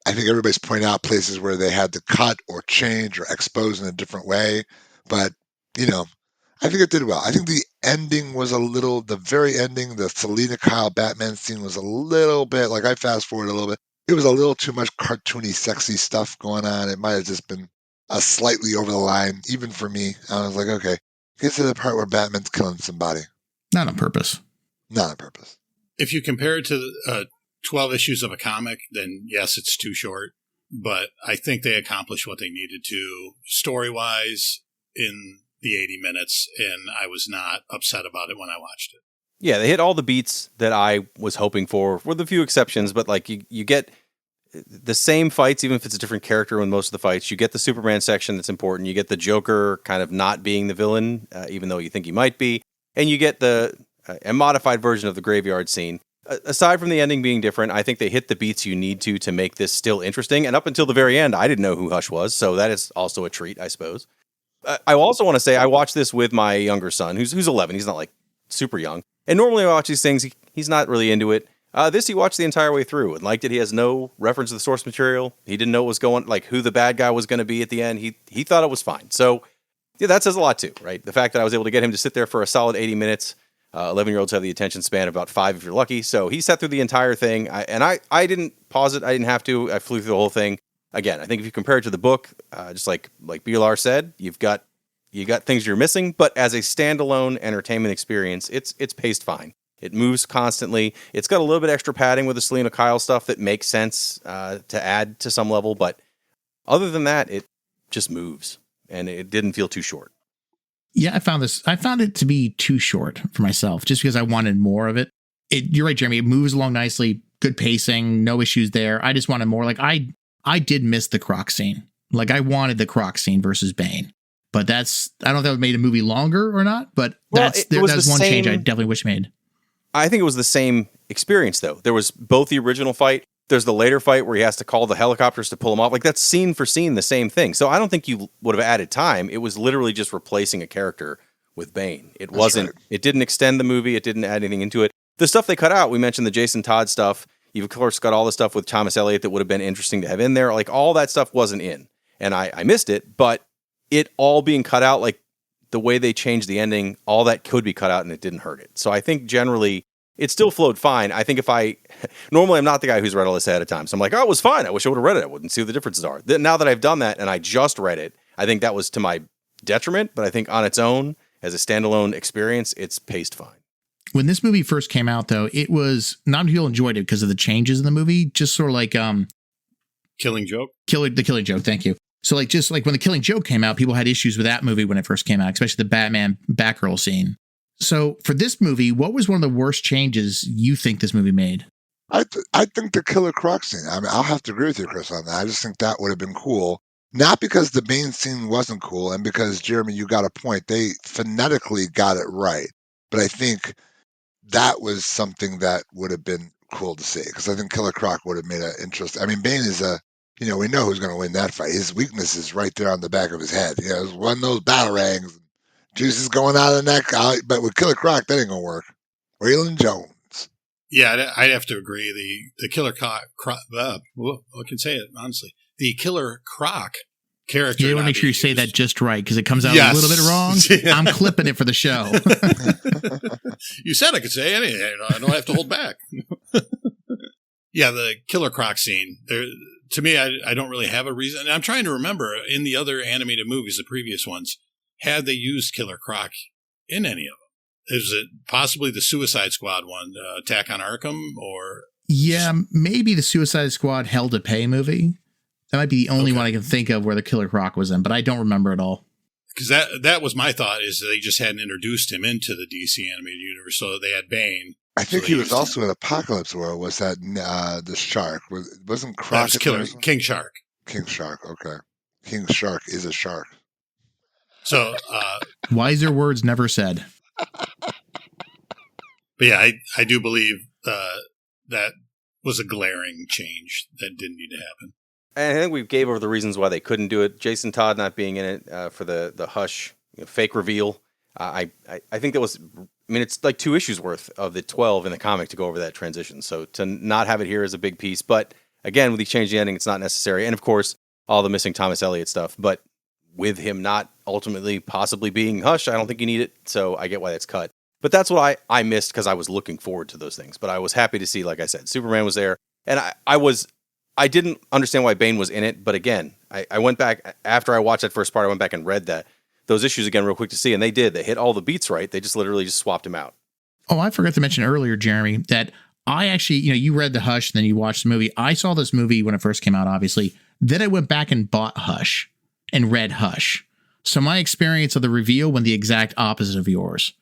I think everybody's pointing out places where they had to cut or change or expose in a different way. But, you know, I think it did well. I think the ending was the very ending, the Selena Kyle Batman scene was a little bit, like, I fast forward a little bit. It was a little too much cartoony, sexy stuff going on. It might have just been slightly over the line, even for me. I was like, okay. Get to the part where Batman's killing somebody. Not on purpose. Not on purpose. If you compare it to 12 issues of a comic, then yes, it's too short. But I think they accomplished what they needed to story-wise in the 80 minutes, and I was not upset about it when I watched it. Yeah, they hit all the beats that I was hoping for, with a few exceptions, but like you get the same fights, even if it's a different character in most of the fights. You get the Superman section that's important. You get the Joker kind of not being the villain, even though you think he might be. And you get a modified version of the graveyard scene. Aside from the ending being different, I think they hit the beats you need to make this still interesting. And up until the very end, I didn't know who Hush was, so that is also a treat, I suppose. I also want to say I watched this with my younger son, who's 11. He's not like super young. And normally I watch these things, he's not really into it. This he watched the entire way through and liked it. He has no reference to the source material. He didn't know what was going, like who the bad guy was going to be at the end. He thought it was fine. So yeah, that says a lot too, right? The fact that I was able to get him to sit there for a solid 80 minutes. 11-year-olds have the attention span of about 5 if you're lucky. So he sat through the entire thing. I didn't pause it. I didn't have to. I flew through the whole thing. Again, I think if you compare it to the book, just like B-Lar said, you got things you're missing. But as a standalone entertainment experience, it's paced fine. It moves constantly. It's got a little bit extra padding with the Selena Kyle stuff that makes sense to add to some level. But other than that, it just moves. And it didn't feel too short. Yeah, I found it to be too short for myself, just because I wanted more of it. You're right, Jeremy. It moves along nicely. Good pacing. No issues there. I just wanted more. Like, I did miss the Croc scene. Like, I wanted the Croc scene versus Bane. But I don't know if that would made a movie longer or not, but that's one change I definitely wish made. I think it was the same experience, though. There was both the original fight. There's the later fight where he has to call the helicopters to pull him off. Like, that's scene for scene the same thing. So I don't think you would have added time. It was literally just replacing a character with Bane. It wasn't. Right. It didn't extend the movie. It didn't add anything into it. The stuff they cut out, we mentioned the Jason Todd stuff. You've, of course, got all the stuff with Thomas Elliott that would have been interesting to have in there. Like, all that stuff wasn't in. And I missed it. But it all being cut out, like the way they changed the ending, all that could be cut out and it didn't hurt it. So I think generally it still flowed fine. I think normally I'm not the guy who's read all this ahead of time. So I'm like, oh, it was fine. I wish I would have read it. I wouldn't see what the differences are. Now that I've done that and I just read it, I think that was to my detriment. But I think on its own, as a standalone experience, it's paced fine. When this movie first came out, though, it was not many people enjoyed it because of the changes in the movie. Just sort of like Killing Joke. The Killing Joke. Thank you. So like, just like when The Killing Joke came out, people had issues with that movie when it first came out, especially the Batman Batgirl scene. So for this movie, what was one of the worst changes you think this movie made? I think the Killer Croc scene. I mean, I'll have to agree with you, Chris, on that. I just think that would have been cool. Not because the Bane scene wasn't cool, and because, Jeremy, you got a point. They phonetically got it right. But I think that was something that would have been cool to see, because I think Killer Croc would have made an interest. I mean, Bane is we know who's going to win that fight. His weakness is right there on the back of his head. It's one of those batarangs. Juice is going out of the neck. But with Killer Croc, that ain't going to work. Waylon Jones. Yeah, I'd have to agree. The Killer Croc, I can say it, honestly. The Killer Croc character. You want to make sure you say that just right, because it comes out a little bit wrong. Yeah. I'm clipping it for the show. You said I could say anything. I don't have to hold back. Yeah, the Killer Croc scene. There, to me, I don't really have a reason. And I'm trying to remember in the other animated movies, the previous ones, had they used Killer Croc in any of them? Is it possibly the Suicide Squad one, Attack on Arkham, or? Yeah, maybe the Suicide Squad Hell to Pay movie. That might be the only one I can think of where the Killer Croc was in, but I don't remember at all. Because that was my thought, is they just hadn't introduced him into the DC animated universe, so they had Bane. I think he was also in Apocalypse World. Was that the shark? Wasn't Croc? That was King Shark. King Shark. Okay, King Shark is a shark. So wiser words never said. But yeah, I do believe that was a glaring change that didn't need to happen. And I think we gave over the reasons why they couldn't do it. Jason Todd not being in it for the Hush fake reveal. I think that was. I mean, it's like 2 issues worth of the 12 in the comic to go over that transition. So to not have it here is a big piece. But again, with the change the ending, it's not necessary. And of course, all the missing Thomas Elliott stuff. But with him not ultimately possibly being Hush, I don't think you need it. So I get why that's cut. But that's what I missed because I was looking forward to those things. But I was happy to see, like I said, Superman was there. And I didn't understand why Bane was in it. But again, I went back after I watched that first part. I went back and read those issues again real quick to see, and they did. They hit all the beats right. They just literally just swapped him out. Oh, I forgot to mention earlier, Jeremy, that I actually, you read the Hush and then you watched the movie. I saw this movie when it first came out, obviously. Then I went back and bought Hush and read Hush. So my experience of the reveal went the exact opposite of yours.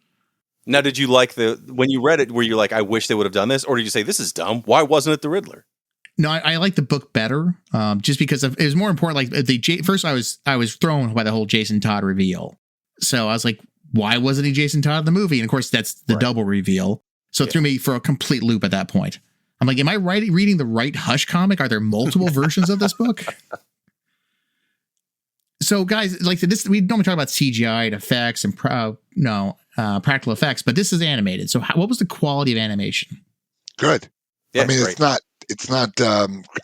Now, did you like when you read it, were you like, I wish they would have done this? Or did you say, this is dumb? Why wasn't it the Riddler? No, I like the book better, just because it was more important. Like first, I was thrown by the whole Jason Todd reveal, so I was like, "Why wasn't he Jason Todd in the movie?" And of course, that's the double reveal, so it threw me for a complete loop at that point. I'm like, "Am I reading the right Hush comic? Are there multiple versions of this book?" So, guys, like this, we normally talk about CGI and effects and practical effects, but this is animated. So, what was the quality of animation? Good. Yeah, I mean, great. it's not.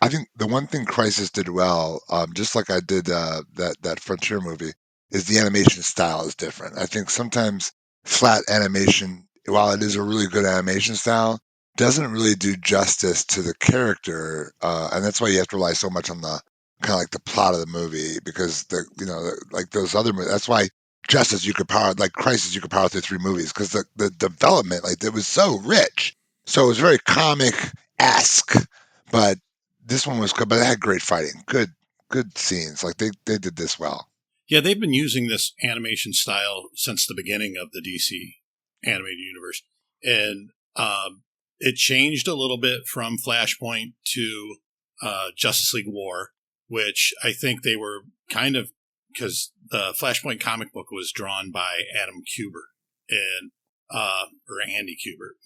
I think the one thing Crisis did well, just like I did that Frontier movie, is the animation style is different. I think sometimes flat animation, while it is a really good animation style, doesn't really do justice to the character, and that's why you have to rely so much on the kind of like the plot of the movie, because like those other movies. That's why Crisis you could power through 3 movies, because the development, like, it was so rich, so it was very comic-esque. But this one was good, but it had great fighting, good scenes. Like they did this well. Yeah, they've been using this animation style since the beginning of the DC animated universe, and it changed a little bit from Flashpoint to Justice League War, which I think they were kind of, because the Flashpoint comic book was drawn by Adam Kubert and or Andy Kubert,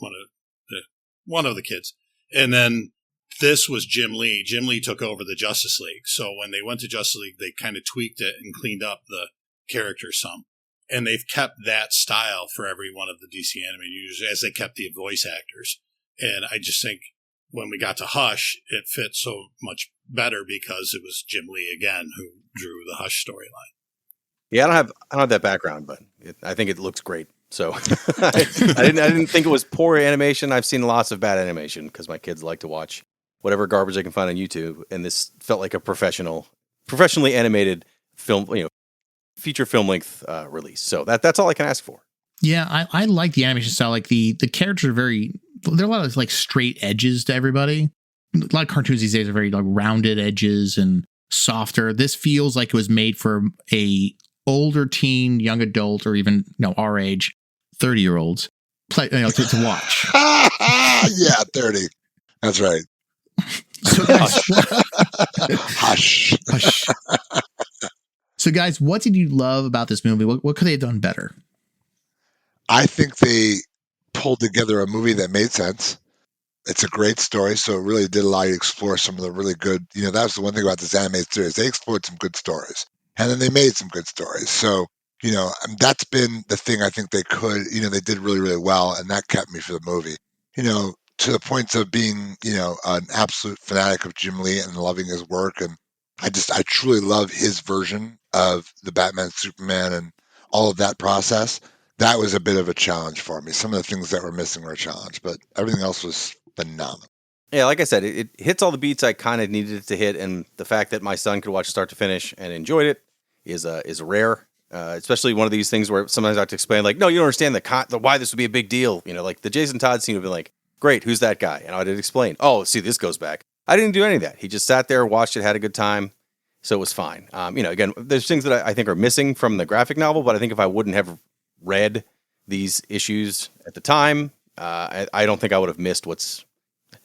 one of the kids, and then this was Jim Lee. Jim Lee took over the Justice League. So when they went to Justice League, they kind of tweaked it and cleaned up the characters some. And they've kept that style for every one of the DC animated users, as they kept the voice actors. And I just think when we got to Hush, it fit so much better because it was Jim Lee again who drew the Hush storyline. Yeah, I don't have that background, but I think it looks great. So I didn't think it was poor animation. I've seen lots of bad animation because my kids like to watch whatever garbage they can find on YouTube, and this felt like a professionally animated film, feature film length release. So that's all I can ask for. Yeah, I like the animation style. Like the characters are there are a lot of like straight edges to everybody. A lot of cartoons these days are very like rounded edges and softer. This feels like it was made for a older teen, young adult, or even our age, 30-year-olds to watch. Yeah, 30. That's right. So guys, Hush. Hush. So guys, what did you love about this movie? What could they have done better? I think they pulled together a movie that made sense. It's a great story, so it really did allow you to explore some of the really good, that was the one thing about this animated series. They explored some good stories, and then they made some good stories. So, that's been the thing I think they could, they did really, really well, and that kept me for the movie. To the point of being, an absolute fanatic of Jim Lee and loving his work. And I truly love his version of the Batman, Superman, and all of that process. That was a bit of a challenge for me. Some of the things that were missing were a challenge, but everything else was phenomenal. Yeah, like I said, it hits all the beats I kind of needed it to hit, and the fact that my son could watch it start to finish and enjoyed it is rare. Especially one of these things where sometimes I have to explain, like, no, you don't understand the why this would be a big deal. You know, like the Jason Todd scene would be like, great, who's that guy? And I would explain, oh, see, this goes back. I didn't do any of that. He just sat there, watched it, had a good time, so it was fine. Again, there's things that I think are missing from the graphic novel, but I think if I wouldn't have read these issues at the time, I don't think I would have missed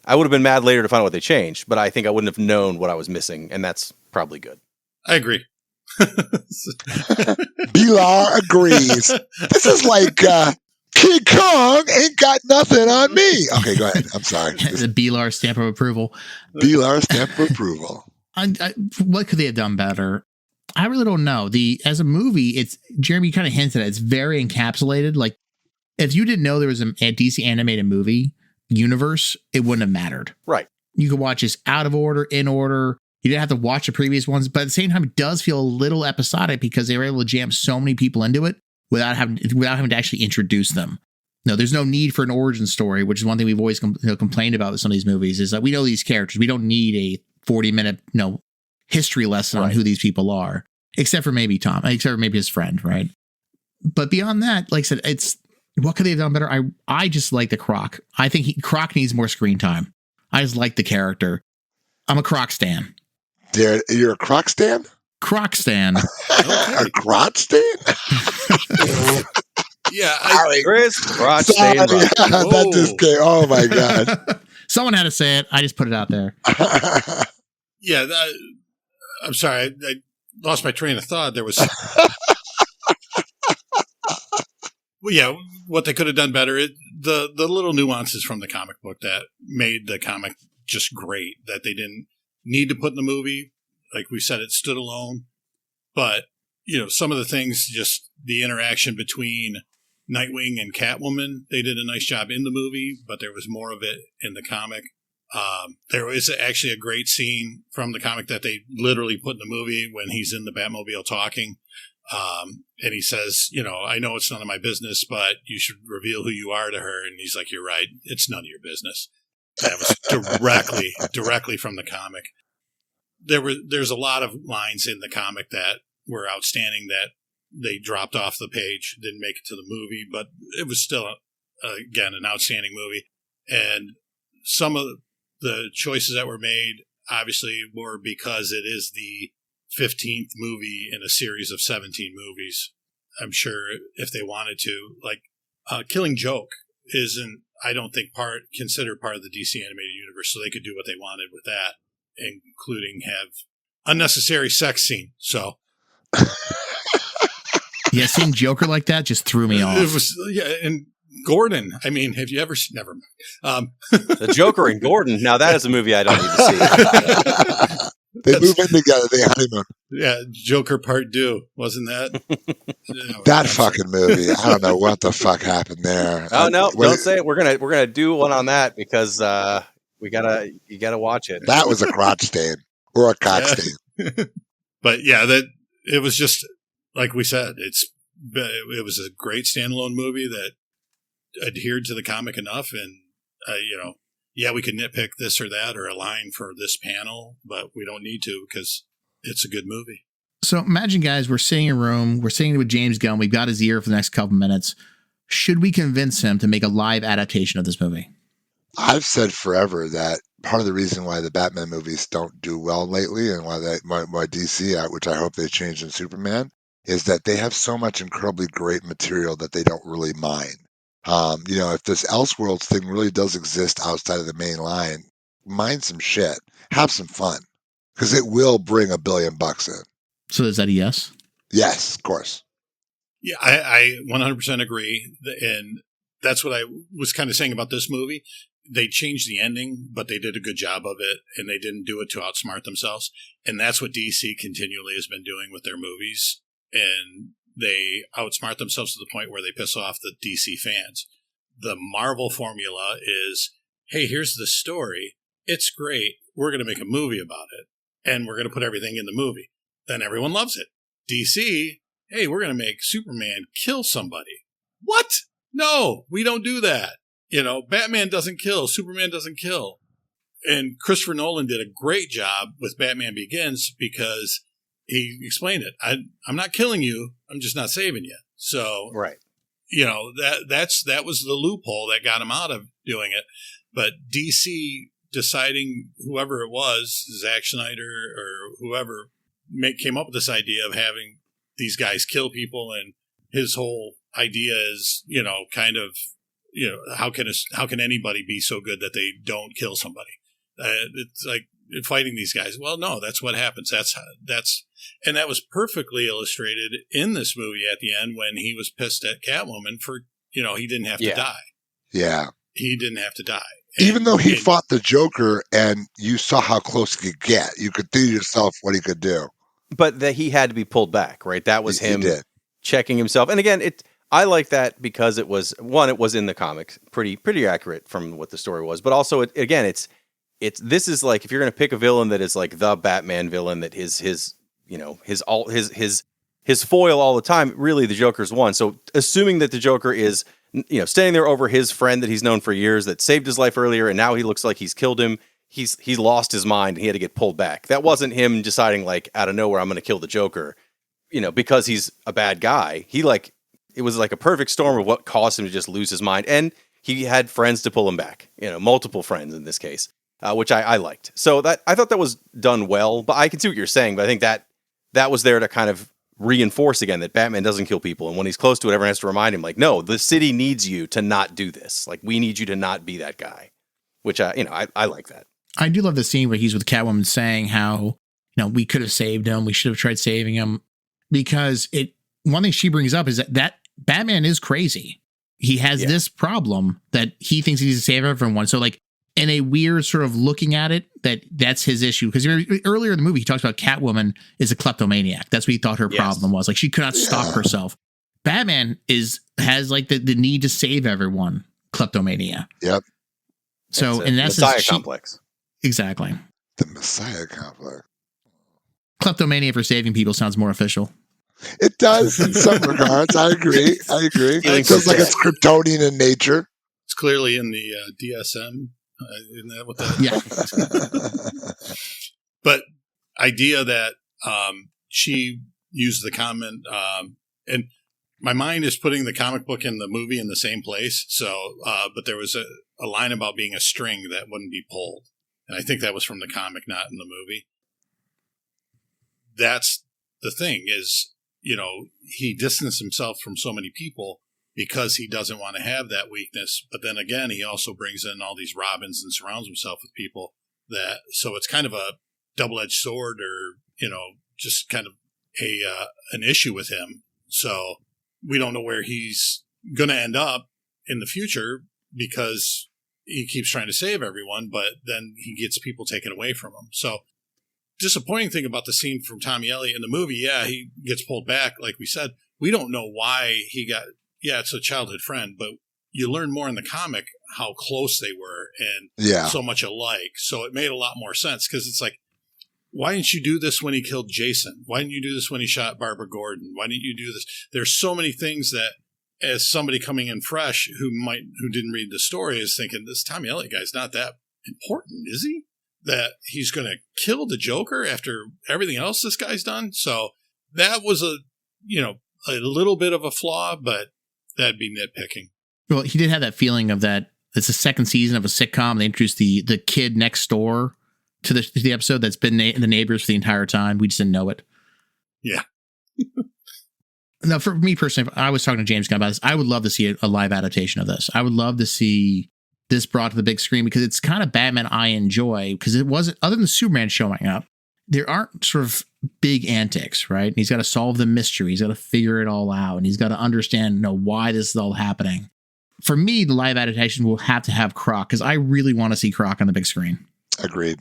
I would have been mad later to find out what they changed, but I think I wouldn't have known what I was missing, and that's probably good. I agree. B-Lar agrees. This is like King Kong ain't got nothing on me. Okay, go ahead. I'm sorry. The B-Lar stamp of approval. B-Lar stamp of approval. What could they have done better? I really don't know. As a movie, it's Jeremy kind of hinted at it's very encapsulated. Like, if you didn't know there was a DC animated movie universe, it wouldn't have mattered. Right. You could watch this out of order, in order. You didn't have to watch the previous ones, but at the same time, it does feel a little episodic because they were able to jam so many people into it without having to actually introduce them. No, there's no need for an origin story, which is one thing we've always complained about with some of these movies, is that we know these characters. We don't need a 40-minute history lesson on who these people are, except for maybe Tom, except for maybe his friend, right? But beyond that, like I said, what could they have done better? I just like the Croc. I think Croc needs more screen time. I just like the character. I'm a Croc stan. You're a Croc stan? Croc stan. A Croc stan? Yeah, Chris Croc stan. That just came. Oh my god! Someone had to say it. I just put it out there. Yeah, I'm sorry. I lost my train of thought. There was. Well, yeah, what they could have done better. The little nuances from the comic book that made the comic just great that they didn't need to put in the movie. Like we said, it stood alone. But, some of the things, just the interaction between Nightwing and Catwoman, they did a nice job in the movie, but there was more of it in the comic. There is actually a great scene from the comic that they literally put in the movie when he's in the Batmobile talking. And he says, I know it's none of my business, but you should reveal who you are to her. And he's like, you're right. It's none of your business. That was directly from the comic. There's a lot of lines in the comic that were outstanding that they dropped off the page, didn't make it to the movie, but it was still, again, an outstanding movie. And some of the choices that were made, obviously, were because it is the 15th movie in a series of 17 movies. I'm sure if they wanted to, like, Killing Joke isn't, I don't think, considered part of the DC animated universe, so they could do what they wanted with that, including have unnecessary sex scene. So, yeah, seeing Joker like that just threw me off. It was, and Gordon. I mean, have you ever? Never mind. The Joker and Gordon. Now that is a movie I don't need to see. They move in together. They honeymoon. Yeah, Joker Part 2, wasn't that? That fucking movie. I don't know what the fuck happened there. Oh no! Don't say it. We're gonna do one on that because you gotta watch it. That was a crotch stain or a cock stain. But yeah, it was just like we said. It was a great standalone movie that adhered to the comic enough, and yeah, we could nitpick this or that or a line for this panel, but we don't need to because it's a good movie. So imagine, guys, we're sitting in a room, we're sitting with James Gunn, we've got his ear for the next couple minutes. Should we convince him to make a live adaptation of this movie? I've said forever that part of the reason why the Batman movies don't do well lately and why DC, which I hope they change in Superman, is that they have so much incredibly great material that they don't really mind. If this Elseworlds thing really does exist outside of the main line, mind some shit, have some fun, because it will bring $1 billion in. So is that a yes? Yes, of course. Yeah, I 100% agree. And that's what I was kind of saying about this movie. They changed the ending, but they did a good job of it, and they didn't do it to outsmart themselves. And that's what DC continually has been doing with their movies. And they outsmart themselves to the point where they piss off the DC fans. The Marvel formula is, hey, here's the story. It's great. We're going to make a movie about it, and we're going to put everything in the movie. Then everyone loves it. DC, hey, we're going to make Superman kill somebody. What? No, we don't do that. Batman doesn't kill. Superman doesn't kill. And Christopher Nolan did a great job with Batman Begins because he explained it. I'm not killing you. I'm just not saving you. So, Right. that was the loophole that got him out of doing it. But DC deciding, whoever it was, Zack Snyder or whoever, came up with this idea of having these guys kill people, and his whole idea is, kind of, how can anybody be so good that they don't kill somebody? It's like fighting these guys. Well, no, that's what happens. And that was perfectly illustrated in this movie at the end when he was pissed at Catwoman for, he didn't have to die. Yeah. He didn't have to die. Even though he fought the Joker and you saw how close he could get, you could think to yourself what he could do. But that he had to be pulled back, right? That was him checking himself. And again, I like that because it was in the comics, pretty accurate from what the story was. But also, this is like, if you're going to pick a villain that is like the Batman villain, that his foil all the time, really the Joker's one. So assuming that the Joker is, standing there over his friend that he's known for years that saved his life earlier, and now he looks like he's killed him. He's lost his mind and he had to get pulled back. That wasn't him deciding like out of nowhere, I'm going to kill the Joker, because he's a bad guy. It was like a perfect storm of what caused him to just lose his mind. And he had friends to pull him back, multiple friends in this case, which I liked. So I thought that was done well, but I can see what you're saying. But I think that was there to kind of reinforce again that Batman doesn't kill people. And when he's close to it, everyone has to remind him like, no, the city needs you to not do this. Like, we need you to not be that guy, which I like that. I do love the scene where he's with Catwoman saying how, we could have saved him. We should have tried saving him, because one thing she brings up is that Batman is crazy. He has this problem that he thinks he needs to save everyone. So like in a weird sort of looking at it, that's his issue. Because earlier in the movie, he talks about Catwoman is a kleptomaniac. That's what he thought her problem was. Like, she could not stop herself. Batman has like the need to save everyone. Kleptomania. Yep. So in essence, Messiah complex. Exactly. The Messiah complex. Kleptomania for saving people sounds more official. It does in some regards. I agree. It feels like it's Kryptonian in nature. It's clearly in the DSM. Isn't that what that? Yeah. But idea that she used the comment, and my mind is putting the comic book and the movie in the same place. So, but there was a line about being a string that wouldn't be pulled. And I think that was from the comic, not in the movie. That's the thing is, he distanced himself from so many people because he doesn't want to have that weakness. But then again, he also brings in all these Robins and surrounds himself with people so it's kind of a double-edged sword, or, just kind of an issue with him. So we don't know where he's going to end up in the future because he keeps trying to save everyone, but then he gets people taken away from him. So disappointing thing about the scene from Tommy Elliott in the movie, he gets pulled back. Like we said, we don't know why he got, it's a childhood friend, but you learn more in the comic how close they were and so much alike. So it made a lot more sense, because it's like, why didn't you do this when he killed Jason? Why didn't you do this when he shot Barbara Gordon? Why didn't you do this? There's so many things that, as somebody coming in fresh who didn't read the story, is thinking, this Tommy Elliott guy's not that important, is he? That he's going to kill the Joker after everything else this guy's done. So that was a little bit of a flaw, but that'd be nitpicking. Well, he did have that feeling of that. It's the second season of a sitcom. They introduced the kid next door to the episode that's been the neighbors for the entire time. We just didn't know it. Yeah. Now, for me personally, I was talking to James Gunn about this. I would love to see a live adaptation of this. I would love to see this brought to the big screen, because it's kind of Batman I enjoy, because it wasn't, other than Superman showing up, there aren't sort of big antics, right? And he's got to solve the mystery. He's got to figure it all out, and he's got to understand, why this is all happening. For me, the live adaptation will have to have Croc, because I really want to see Croc on the big screen. Agreed.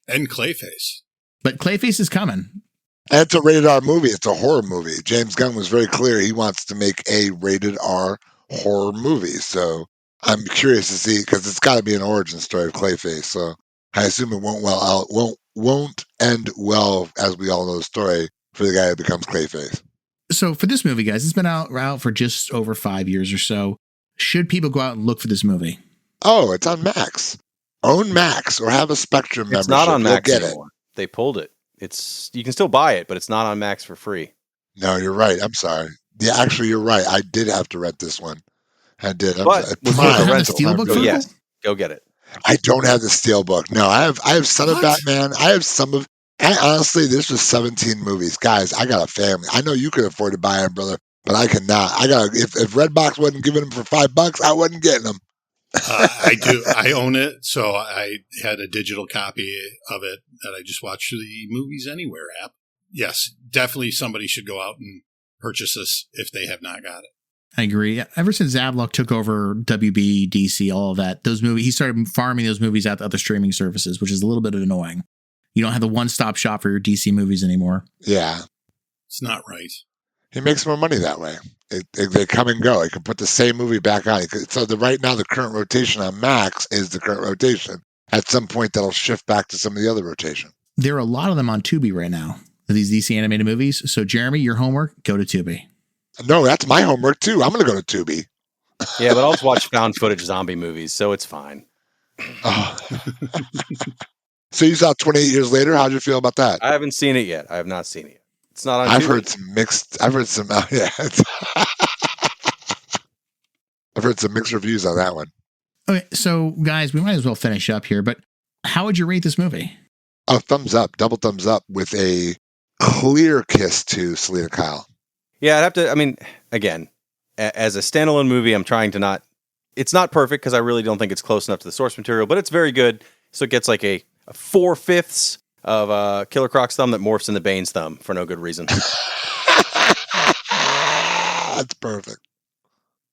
And Clayface. But Clayface is coming. And it's a rated R movie. It's a horror movie. James Gunn was very clear. He wants to make a rated R horror movie. So I'm curious to see, because it's got to be an origin story of Clayface. So I assume it won't end well, as we all know the story, for the guy who becomes Clayface. So for this movie, guys, it's been out for just over 5 years or so. Should people go out and look for this movie? Oh, it's on Max. Own Max or have a Spectrum membership. It's not on Max get anymore. They pulled it. You can still buy it, but it's not on Max for free. No, you're right. I'm sorry. Yeah, actually, you're right. I did have to rent this one. I did. But was it the Steelbook? So yes, go get it. I don't have the Steelbook. No, I have Son of Batman. I have some of. And honestly, this was 17 movies, guys. I got a family. I know you could afford to buy them, brother, but I cannot. If Redbox wasn't giving them for $5, I wasn't getting them. I do. I own it, so I had a digital copy of it that I just watched through the Movies Anywhere app. Yes, definitely somebody should go out and purchase this if they have not got it. I agree. Ever since Zavlok took over WB, DC, all of that, those movies, he started farming those movies out to other streaming services, which is a little bit annoying. You don't have the one-stop shop for your DC movies anymore. Yeah. It's not right. He makes more money that way. They come and go. He can put the same movie back on. So right now, the current rotation on Max is the current rotation. At some point, that'll shift back to some of the other rotation. There are a lot of them on Tubi right now, these DC animated movies. So, Jeremy, your homework, go to Tubi. No, that's my homework, too. I'm going to go to Tubi. Yeah, but I'll just watch found footage zombie movies, so it's fine. Oh. So you saw 28 Years Later. How'd you feel about that? I haven't seen it yet. I have not seen it yet. It's not on I've Tubi. heard some mixed. I've heard some. Yeah. I've heard some mixed reviews on that one. Okay, so guys, we might as well finish up here. But how would you rate this movie? A thumbs up, double thumbs up, with a clear kiss to Selena Kyle. Yeah, I'd have to. I mean, again, as a standalone movie, I'm trying to not. It's not perfect because I really don't think it's close enough to the source material, but it's very good. So it gets like a 4/5 of Killer Croc's thumb that morphs into Bane's thumb for no good reason. That's perfect.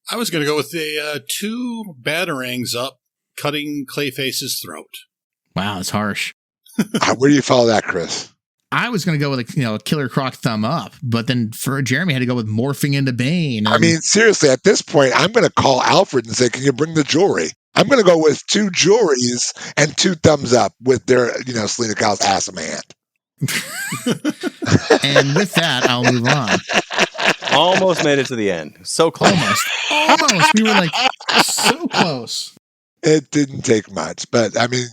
I was going to go with the 2 batarangs up cutting Clayface's throat. Wow, it's harsh. Where do you follow that, Chris? I was going to go with a Killer Croc thumb up, but then for Jeremy had to go with morphing into Bane. I mean, seriously, at this point, I'm going to call Alfred and say, "Can you bring the jewelry?" I'm going to go with 2 jewelries and 2 thumbs up with their, Selena Kyle's ass in my hand. And with that, I'll move on. Almost made it to the end. So close. Almost. We were like so close. It didn't take much, but I mean,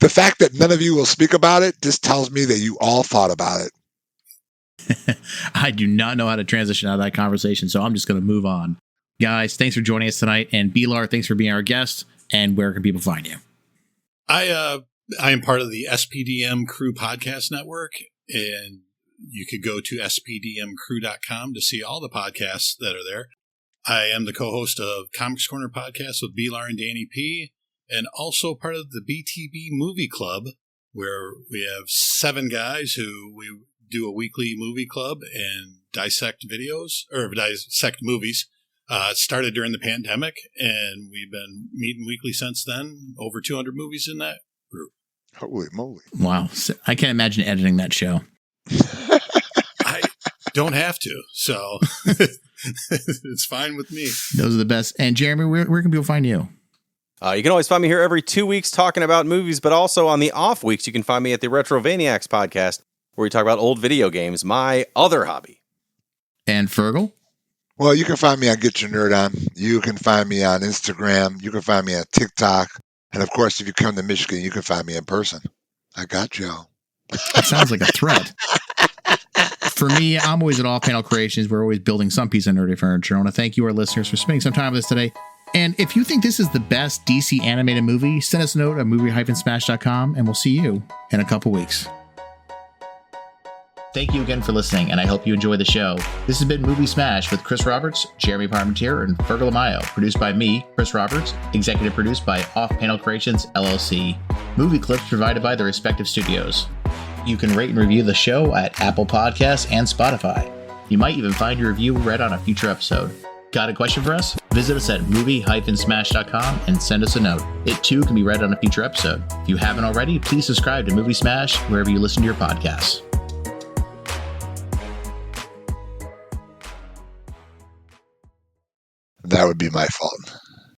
the fact that none of you will speak about it just tells me that you all thought about it. I do not know how to transition out of that conversation, so I'm just going to move on. Guys, thanks for joining us tonight. And B-Lar, thanks for being our guest. And where can people find you? I am part of the SPDM Crew Podcast Network, and you could go to spdmcrew.com to see all the podcasts that are there. I am the co-host of Comics Corner Podcast with B-Lar and Danny P, and also part of the BTB Movie Club, where we have 7 guys who we do a weekly movie club and dissect movies. It started during the pandemic, and we've been meeting weekly since then. Over 200 movies in that group. Holy moly. Wow. I can't imagine editing that show. I don't have to, so it's fine with me. Those are the best. And Jeremy, where can people find you? You can always find me here every 2 weeks talking about movies, but also on the off weeks, you can find me at the Retrovaniacs podcast, where we talk about old video games, my other hobby. And Fergel? Well, you can find me on Get Your Nerd On. You can find me on Instagram. You can find me on TikTok. And of course, if you come to Michigan, you can find me in person. I got you. That sounds like a threat. For me, I'm always at Off Panel Creations. We're always building some piece of nerdy furniture. I want to thank you, our listeners, for spending some time with us today. And if you think this is the best DC animated movie, send us a note at movie-smash.com, and we'll see you in a couple weeks. Thank you again for listening, and I hope you enjoy the show. This has been Movie Smash with Chris Roberts, Jeremy Parmentier, and Fergel Amayo. Produced by me, Chris Roberts. Executive produced by Off Panel Creations, LLC. Movie clips provided by the respective studios. You can rate and review the show at Apple Podcasts and Spotify. You might even find your review read on a future episode. Got a question for us? Visit us at movie-smash.com and send us a note. It too can be read on a future episode. If you haven't already, please subscribe to Movie Smash wherever you listen to your podcasts. That would be my fault.